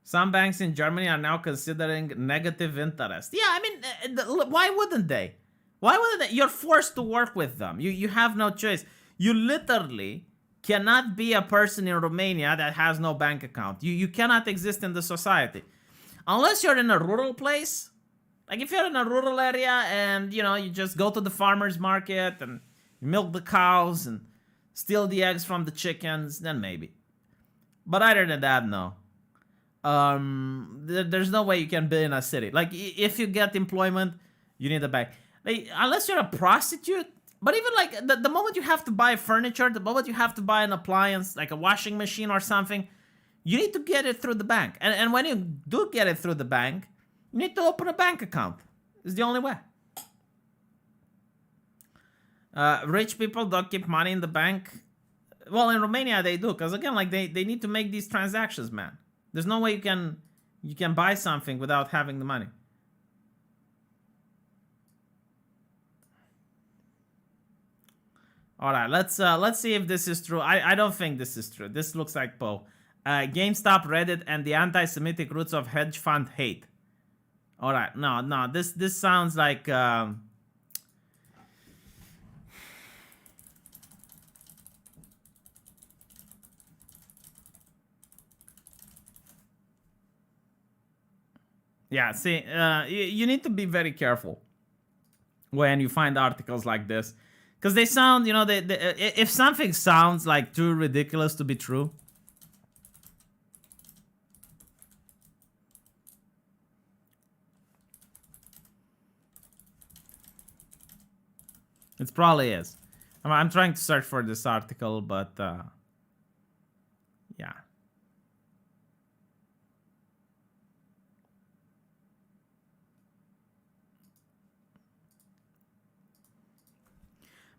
Some banks in Germany are now considering negative interest. Yeah, I mean, why wouldn't they? Why would they? You're forced to work with them. You have no choice. You literally cannot be a person in Romania that has no bank account. You cannot exist in the society. Unless you're in a rural place. Like if you're in a rural area and, you know, you just go to the farmer's market and milk the cows and steal the eggs from the chickens, then maybe. But other than that, no. There's no way you can be in a city. Like if you get employment, you need a bank. Like, unless you're a prostitute. But even like the moment you have to buy furniture, the moment you have to buy an appliance, like a washing machine or something, you need to get it through the bank. And when you do get it through the bank, you need to open a bank account. It's the only way. Rich people don't keep money in the bank. Well, in Romania they do, because again, like they need to make these transactions, man. There's no way you can buy something without having the money. All right, let's see if this is true. I don't think this is true. This looks like Poe. GameStop, Reddit, and the anti-Semitic roots of hedge fund hate. All right, no, this sounds like. Yeah, see, you need to be very careful when you find articles like this. Because they sound, you know, if something sounds like too ridiculous to be true. It probably is. I'm trying to search for this article, but yeah.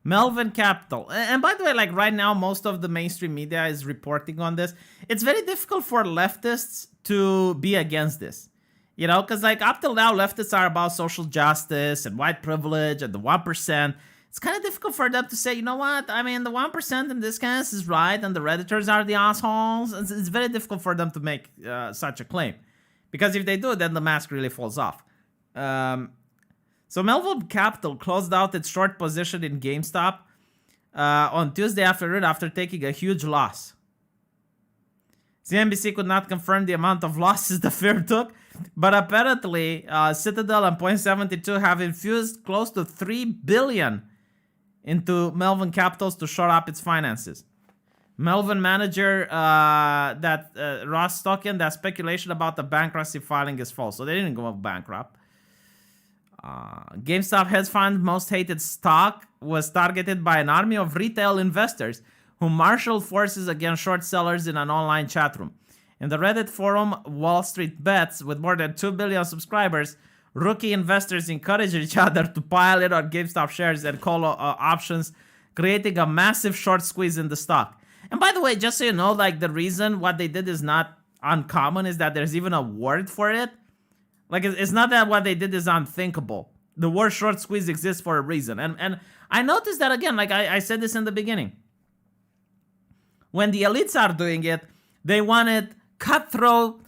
Melvin Capital. And by the way, like right now, most of the mainstream media is reporting on this. It's very difficult for leftists to be against this. You know, because like up till now, leftists are about social justice and white privilege and the 1%. It's kind of difficult for them to say, you know what? I mean, the 1% in this case is right and the Redditors are the assholes. It's very difficult for them to make such a claim. Because if they do, then the mask really falls off. So Melvin Capital closed out its short position in GameStop on Tuesday afternoon after taking a huge loss. CNBC could not confirm the amount of losses the firm took, but apparently Citadel and Point72 have infused close to $3 billion into Melvin Capitals to shore up its finances. Melvin manager Ross Stocken, that speculation about the bankruptcy filing is false. So they didn't go bankrupt. GameStop hedge fund most hated stock was targeted by an army of retail investors who marshaled forces against short sellers in an online chat room. In the Reddit forum Wall Street Bets, with more than 2 billion subscribers, rookie investors encouraged each other to pile in on GameStop shares and call options, creating a massive short squeeze in the stock. And by the way, just so you know, like the reason what they did is not uncommon is that there's even a word for it. Like, it's not that what they did is unthinkable. The word short squeeze exists for a reason. And I noticed that again, like I said this in the beginning. When the elites are doing it, they wanted cutthroat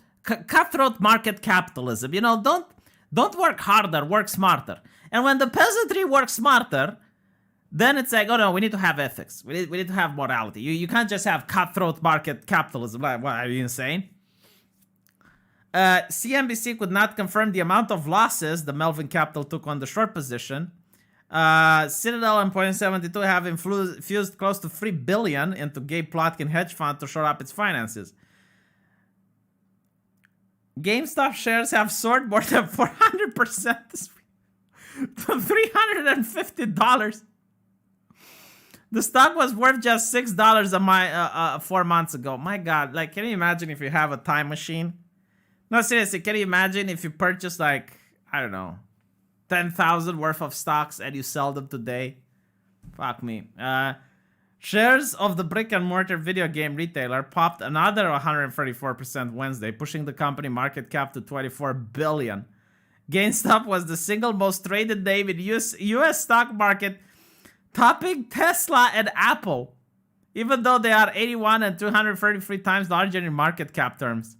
market capitalism. You know, don't work harder, work smarter. And when the peasantry works smarter, then it's like, oh no, we need to have ethics. We need to have morality. You can't just have cutthroat market capitalism. Like, what, are you insane? CNBC could not confirm the amount of losses the Melvin Capital took on the short position. Citadel and Point72 have infused close to $3 billion into Gabe Plotkin hedge fund to shore up its finances. GameStop shares have soared more than 400% this week to $350. The stock was worth just $6 4 months ago. My God, like, can you imagine if you have a time machine? No, seriously, can you imagine if you purchase, like, I don't know, 10,000 worth of stocks and you sell them today? Fuck me. Shares of the brick-and-mortar video game retailer popped another 134% Wednesday, pushing the company market cap to $24 billion. GameStop was the single most traded name in US stock market, topping Tesla and Apple, even though they are 81 and 233 times larger in market cap terms.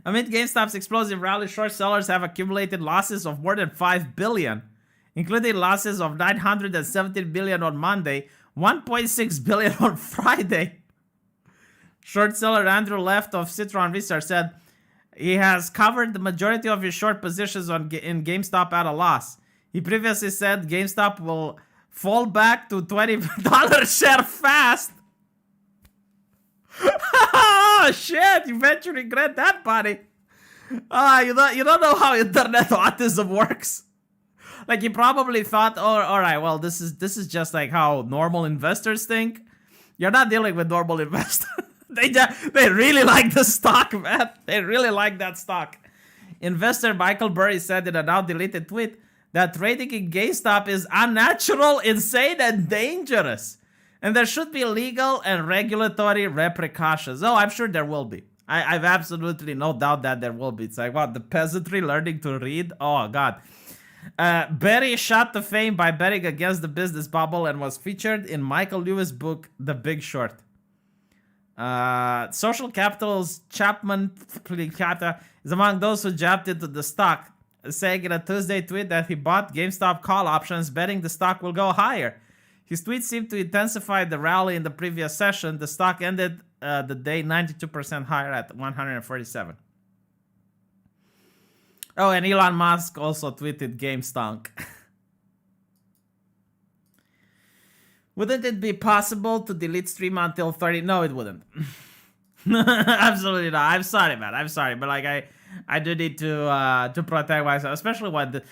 Amid GameStop's explosive rally, short sellers have accumulated losses of more than $5 billion. including losses of 917 billion on Monday, 1.6 billion on Friday. Short seller Andrew Left of Citron Research said he has covered the majority of his short positions in GameStop at a loss. He previously said GameStop will fall back to $20 share fast. Oh shit, you bet you regret that, buddy. You don't know how internet autism works. Like, you probably thought, oh, all right, well, this is just like how normal investors think. You're not dealing with normal investors. They really like the stock, man. They really like that stock. Investor Michael Burry said in a now deleted tweet that trading in GameStop is unnatural, insane, and dangerous. And there should be legal and regulatory repercussions. Oh, I'm sure there will be. I've absolutely no doubt that there will be. It's like, what, the peasantry learning to read? Oh, God. Berry shot to fame by betting against the business bubble and was featured in Michael Lewis' book, The Big Short. Social Capital's Chapman Plicata is among those who jumped into the stock, saying in a Tuesday tweet that he bought GameStop call options, betting the stock will go higher. His tweet seemed to intensify the rally in the previous session. The stock ended the day 92% higher at 147. Oh, and Elon Musk also tweeted GameStonk. Wouldn't it be possible to delete stream until 30? No, it wouldn't. Absolutely not. I'm sorry, man. I'm sorry, but like I do need to protect myself, especially when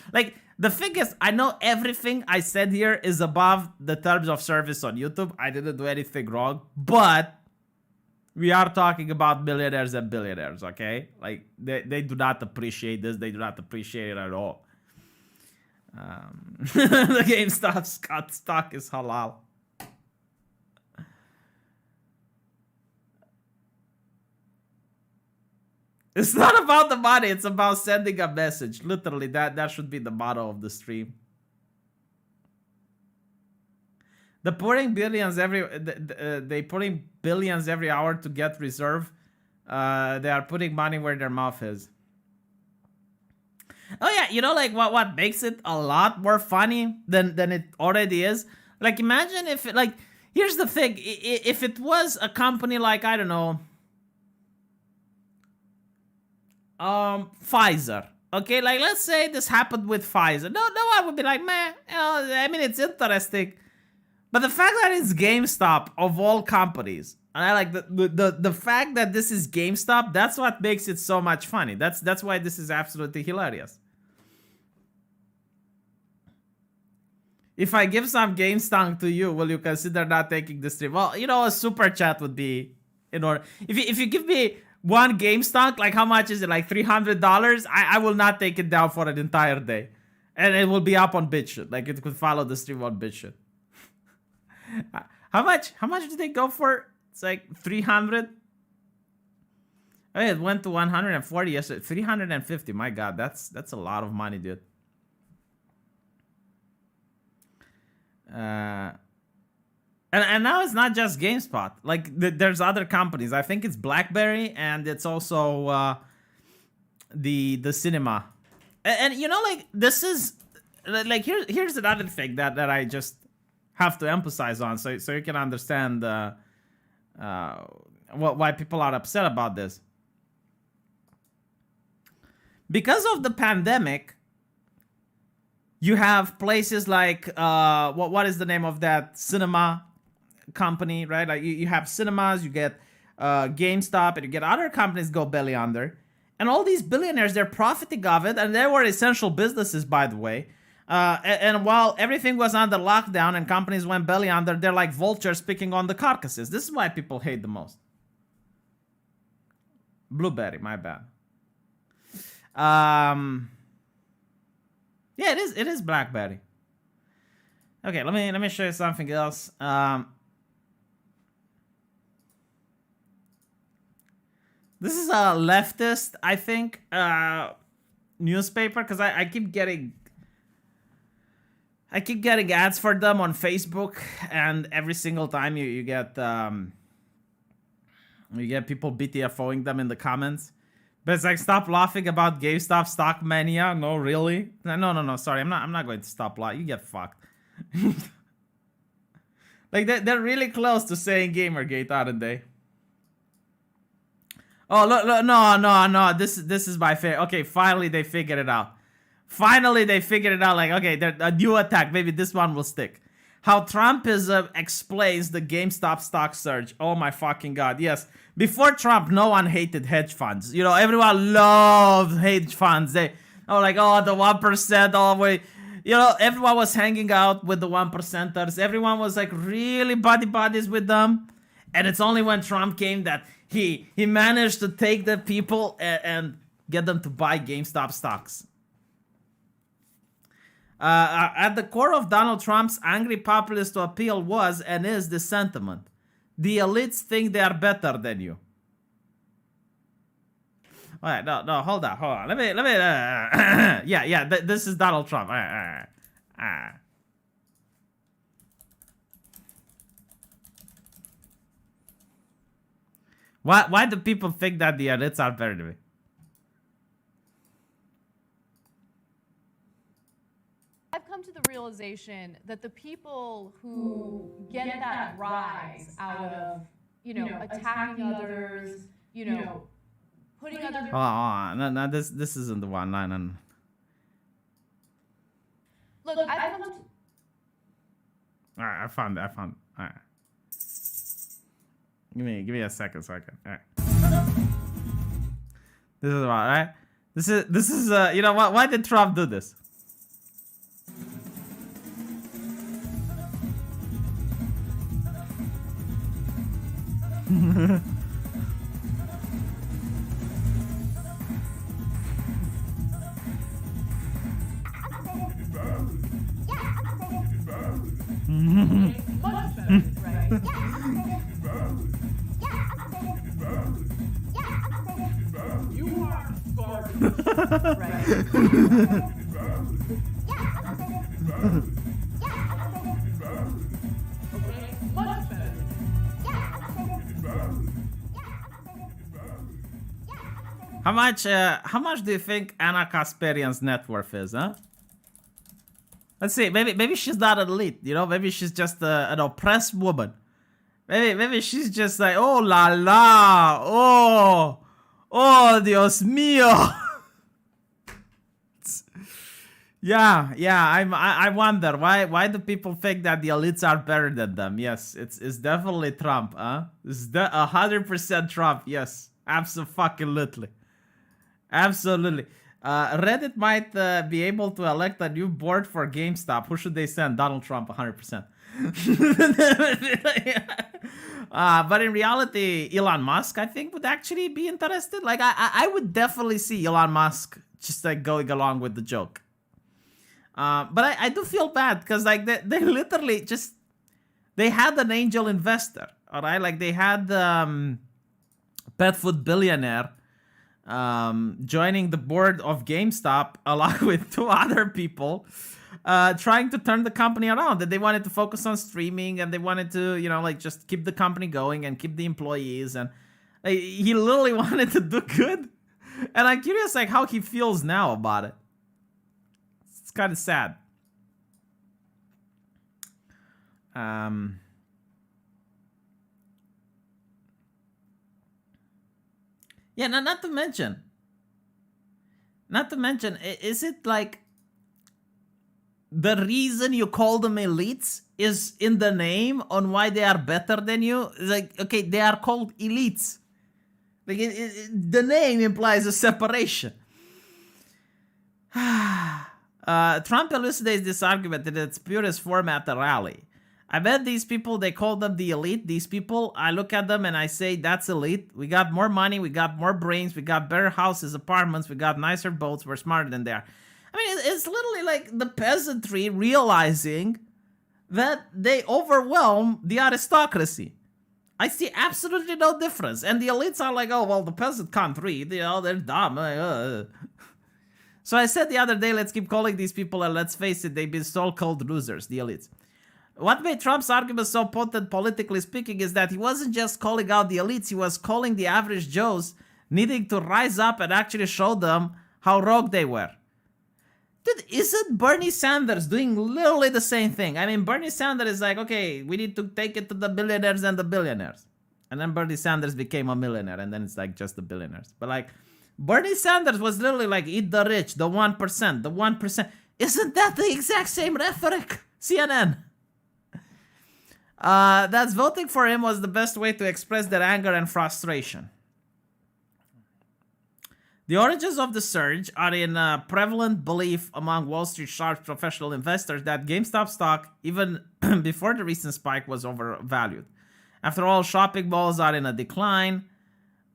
the thing is, I know everything I said here is above the terms of service on YouTube. I didn't do anything wrong, but we are talking about millionaires and billionaires, okay? Like, they do not appreciate this. They do not appreciate it at all. The GameStop stock is halal. It's not about the money. It's about sending a message. Literally, that should be the motto of the stream. They putting billions every hour to get reserve. They are putting money where their mouth is. Oh yeah, you know, like what makes it a lot more funny than it already is. Like, imagine if here's the thing: if it was a company like, I don't know, Pfizer. Okay, like, let's say this happened with Pfizer. No one would be like, man. I mean, it's interesting. But the fact that it's GameStop of all companies, and I like the fact that this is GameStop, that's what makes it so much funny. That's why this is absolutely hilarious. If I give some GameStop to you, will you consider not taking the stream? Well, you know, a super chat would be in order. If you give me one GameStop, like, how much is it? Like $300? I will not take it down for an entire day. And it will be up on BitChute. Like, it could follow the stream on BitChute. How much did they go for? It's like 300. Oh, it went to 140 yesterday. 350. My God, that's a lot of money, dude. And now it's not just GameSpot. Like, there's other companies. I think it's BlackBerry, and it's also the cinema. And you know, like, this is like, here's another thing that I just have to emphasize on, so you can understand why people are upset about this. Because of the pandemic, you have places like what is the name of that cinema company, right? Like, you have cinemas, you get GameStop, and you get other companies go belly under, and all these billionaires, they're profiting of it, and they were essential businesses, by the way. And while everything was under lockdown and companies went belly under, they're like vultures picking on the carcasses. This is why people hate the most. Blueberry, my bad. Yeah, it is BlackBerry. Okay, let me show you something else. This is a leftist, I think, newspaper, because I keep getting ads for them on Facebook, and every single time you get people BTFOing them in the comments. But it's like, stop laughing about GameStop stock mania. No, really? No. Sorry, I'm not going to stop laughing. You get fucked. Like they're really close to saying Gamergate, aren't they? Oh look, no. This is my favorite. Okay, finally they figured it out. Finally they figured it out. Like, okay, a new attack. Maybe this one will stick. How Trumpism explains the GameStop stock surge. Oh my fucking god. Yes. Before Trump, no one hated hedge funds. You know, everyone loved hedge funds. They like, oh, the 1% all the way. You know, everyone was hanging out with the 1%ers. Everyone was like really buddies with them. And it's only when Trump came that he managed to take the people and get them to buy GameStop stocks. At the core of Donald Trump's angry populist appeal was and is this sentiment. The elites think they are better than you. All right, no, hold on. Let me. Yeah. This is Donald Trump. Why do people think that the elites are better than me? I've come to the realization that the people who get that rise out of, attacking others, putting other... No, this isn't the one. No. Look, I've come to... Alright, I found it. Alright. Give me a second so I can. Alright. This is what, right? This is you know what? Why did Trump do this? How much do you think Anna Kasparian's net worth is, huh? Let's see. Maybe she's not an elite, you know. Maybe she's just an oppressed woman. Maybe she's just like, oh la la, oh Dios mío. Yeah. I wonder why do people think that the elites are better than them? Yes, it's definitely Trump, huh? It's 100% Trump. Yes, absolutely. Reddit might be able to elect a new board for GameStop. Who should they send? Donald Trump, 100%. But in reality, Elon Musk, I think, would actually be interested. Like, I would definitely see Elon Musk just like going along with the joke. But I do feel bad because like they literally just they had an angel investor, all right? Like they had pet food billionaire joining the board of GameStop along with two other people, trying to turn the company around. That they wanted to focus on streaming and they wanted to, you know, like just keep the company going and keep the employees. And he literally wanted to do good. And I'm curious, like, how he feels now about it. It's kind of sad. Yeah, not to mention, is it like the reason you call them elites is in the name on why they are better than you? Like, okay, they are called elites. Like, the name implies a separation. Trump elucidates this argument in its purest format, a rally. I bet these people, they call them the elite. These people, I look at them and I say, that's elite. We got more money, we got more brains, we got better houses, apartments, we got nicer boats, we're smarter than they are. I mean, it's literally like the peasantry realizing that they overwhelm the aristocracy. I see absolutely no difference. And the elites are like, oh, well, the peasant can't read. You know, they're dumb. So I said the other day, let's keep calling these people, and let's face it, they've been so-called losers, the elites. What made Trump's argument so potent, politically speaking, is that he wasn't just calling out the elites, he was calling the average Joes needing to rise up and actually show them how rogue they were. Dude, isn't Bernie Sanders doing literally the same thing? I mean, Bernie Sanders is like, okay, we need to take it to the billionaires and the billionaires. And then Bernie Sanders became a millionaire, and then it's like just the billionaires. But like, Bernie Sanders was literally like, eat the rich, the 1%, the 1%. Isn't that the exact same rhetoric? CNN. That's voting for him was the best way to express their anger and frustration. The origins of the surge are in a prevalent belief among Wall Street sharp professional investors that GameStop stock, even before the recent spike, was overvalued. After all, shopping malls are in a decline.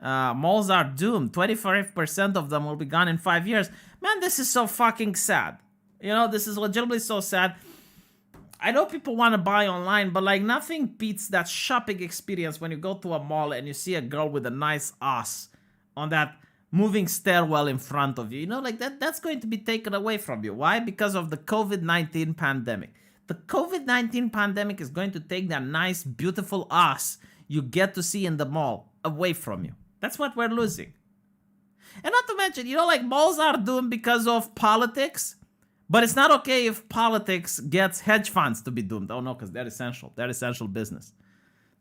Malls are doomed. 25% of them will be gone in 5 years. Man, this is so fucking sad. You know, this is legitimately so sad. I know people want to buy online, but like nothing beats that shopping experience when you go to a mall and you see a girl with a nice ass on that moving stairwell in front of you. You know, like that's going to be taken away from you. Why? Because of the COVID-19 pandemic. The COVID-19 pandemic is going to take that nice, beautiful ass you get to see in the mall away from you. That's what we're losing. And not to mention, you know, like malls are doomed because of politics, but it's not okay if politics gets hedge funds to be doomed. Oh no, because they're essential. They're essential business.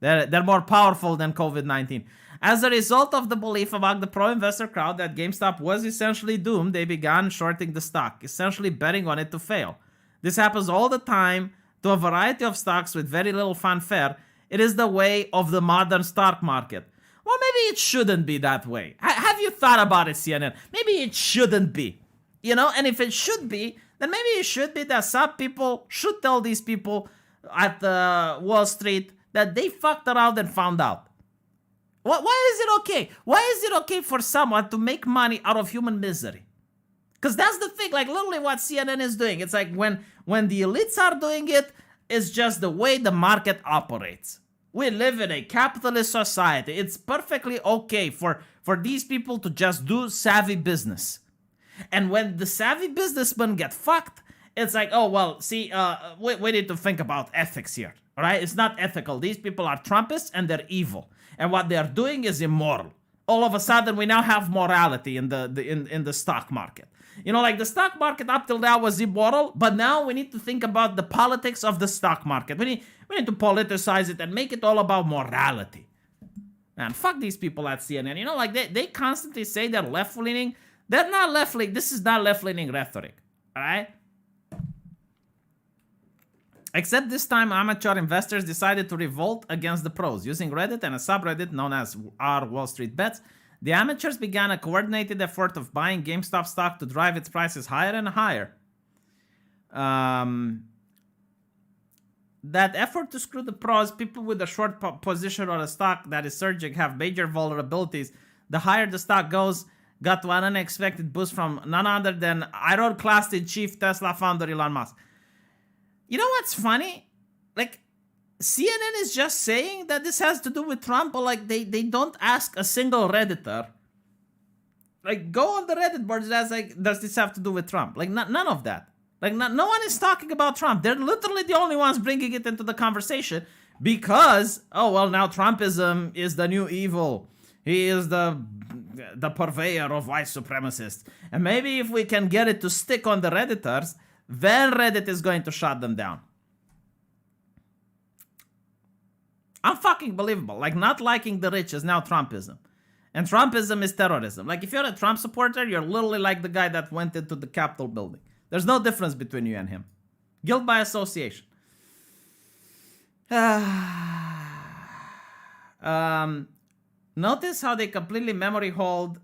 They're more powerful than COVID-19. As a result of the belief among the pro-investor crowd that GameStop was essentially doomed, they began shorting the stock, essentially betting on it to fail. This happens all the time to a variety of stocks with very little fanfare. It is the way of the modern stock market. Well, maybe it shouldn't be that way. Have you thought about it, CNN? Maybe it shouldn't be. You know, and if it should be, then maybe it should be that some people should tell these people at Wall Street that they fucked around and found out. Why is it okay? Why is it okay for someone to make money out of human misery? Because that's the thing, like literally what CNN is doing. It's like when the elites are doing it, it's just the way the market operates. We live in a capitalist society. It's perfectly okay for these people to just do savvy business. And when the savvy businessmen get fucked, it's like, oh, well, see, we need to think about ethics here. All right? It's not ethical. These people are Trumpists and they're evil. And what they're doing is immoral. All of a sudden, we now have morality in the stock market. You know, like the stock market up till now was immoral, but now we need to think about the politics of the stock market. We need to politicize it and make it all about morality. Man, fuck these people at CNN. You know, like they constantly say they're left-leaning. They're not left-leaning. This is not left-leaning rhetoric. All right? Except this time, amateur investors decided to revolt against the pros. Using Reddit and a subreddit known as r Wall Street Bets, the amateurs began a coordinated effort of buying GameStop stock to drive its prices higher and higher. That effort to screw the pros, people with a short position on a stock that is surging have major vulnerabilities. The higher the stock goes, got one unexpected boost from none other than ironclasted chief Tesla founder Elon Musk. You know what's funny? Like, CNN is just saying that this has to do with Trump, but like they don't ask a single Redditor. Like, go on the Reddit board and ask, like, does this have to do with Trump? Like, none of that. Like, no one is talking about Trump. They're literally the only ones bringing it into the conversation because, oh, well, now Trumpism is the new evil. He is the purveyor of white supremacists. And maybe if we can get it to stick on the Redditors, then Reddit is going to shut them down. Unfucking believable. Like, not liking the rich is now Trumpism. And Trumpism is terrorism. Like, if you're a Trump supporter, you're literally like the guy that went into the Capitol building. There's no difference between you and him. Guilt by association. Notice how they completely memory hold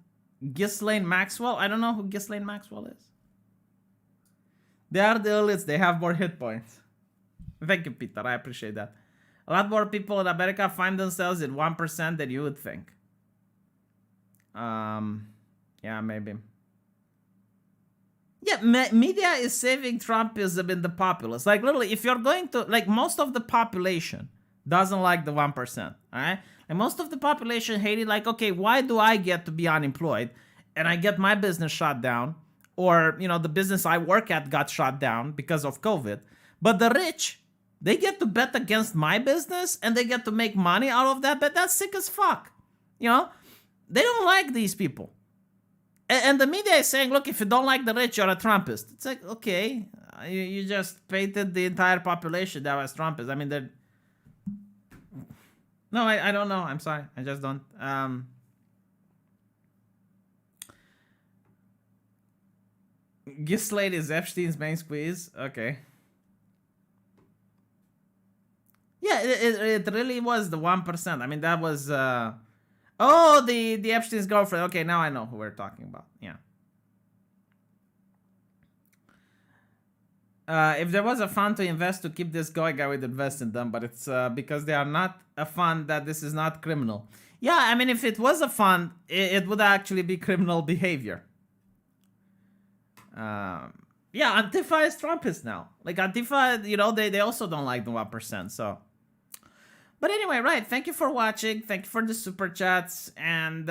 Ghislaine Maxwell. I don't know who Ghislaine Maxwell is. They are the elites. They have more hit points. Thank you, Peter. I appreciate that. A lot more people in America find themselves in 1% than you would think. Yeah, maybe. Yeah, media is saving Trumpism in the populace. Like, literally, if you're going to... Like, most of the population doesn't like the 1%, all right? And most of the population hate it. Like, okay, why do I get to be unemployed and I get my business shut down? Or, you know, the business I work at got shut down because of COVID. But the rich, they get to bet against my business and they get to make money out of that bet. That's sick as fuck. You know? They don't like these people. And the media is saying, look, if you don't like the rich, you're a Trumpist. It's like, okay, you just painted the entire population that was Trumpist. I mean, they're... No, I don't know. I'm sorry. I just don't. Gislade is Epstein's main squeeze. Okay. Yeah, it really was the 1%. I mean, that was... Oh, the Epstein's girlfriend. Okay, now I know who we're talking about. Yeah. If there was a fund to invest to keep this going, I would invest in them. But it's because they are not a fund that this is not criminal. Yeah, I mean, if it was a fund, it would actually be criminal behavior. Yeah, Antifa is Trumpist now. Like, Antifa, you know, they also don't like the 1%, so... But anyway, right, thank you for watching. Thank you for the super chats. And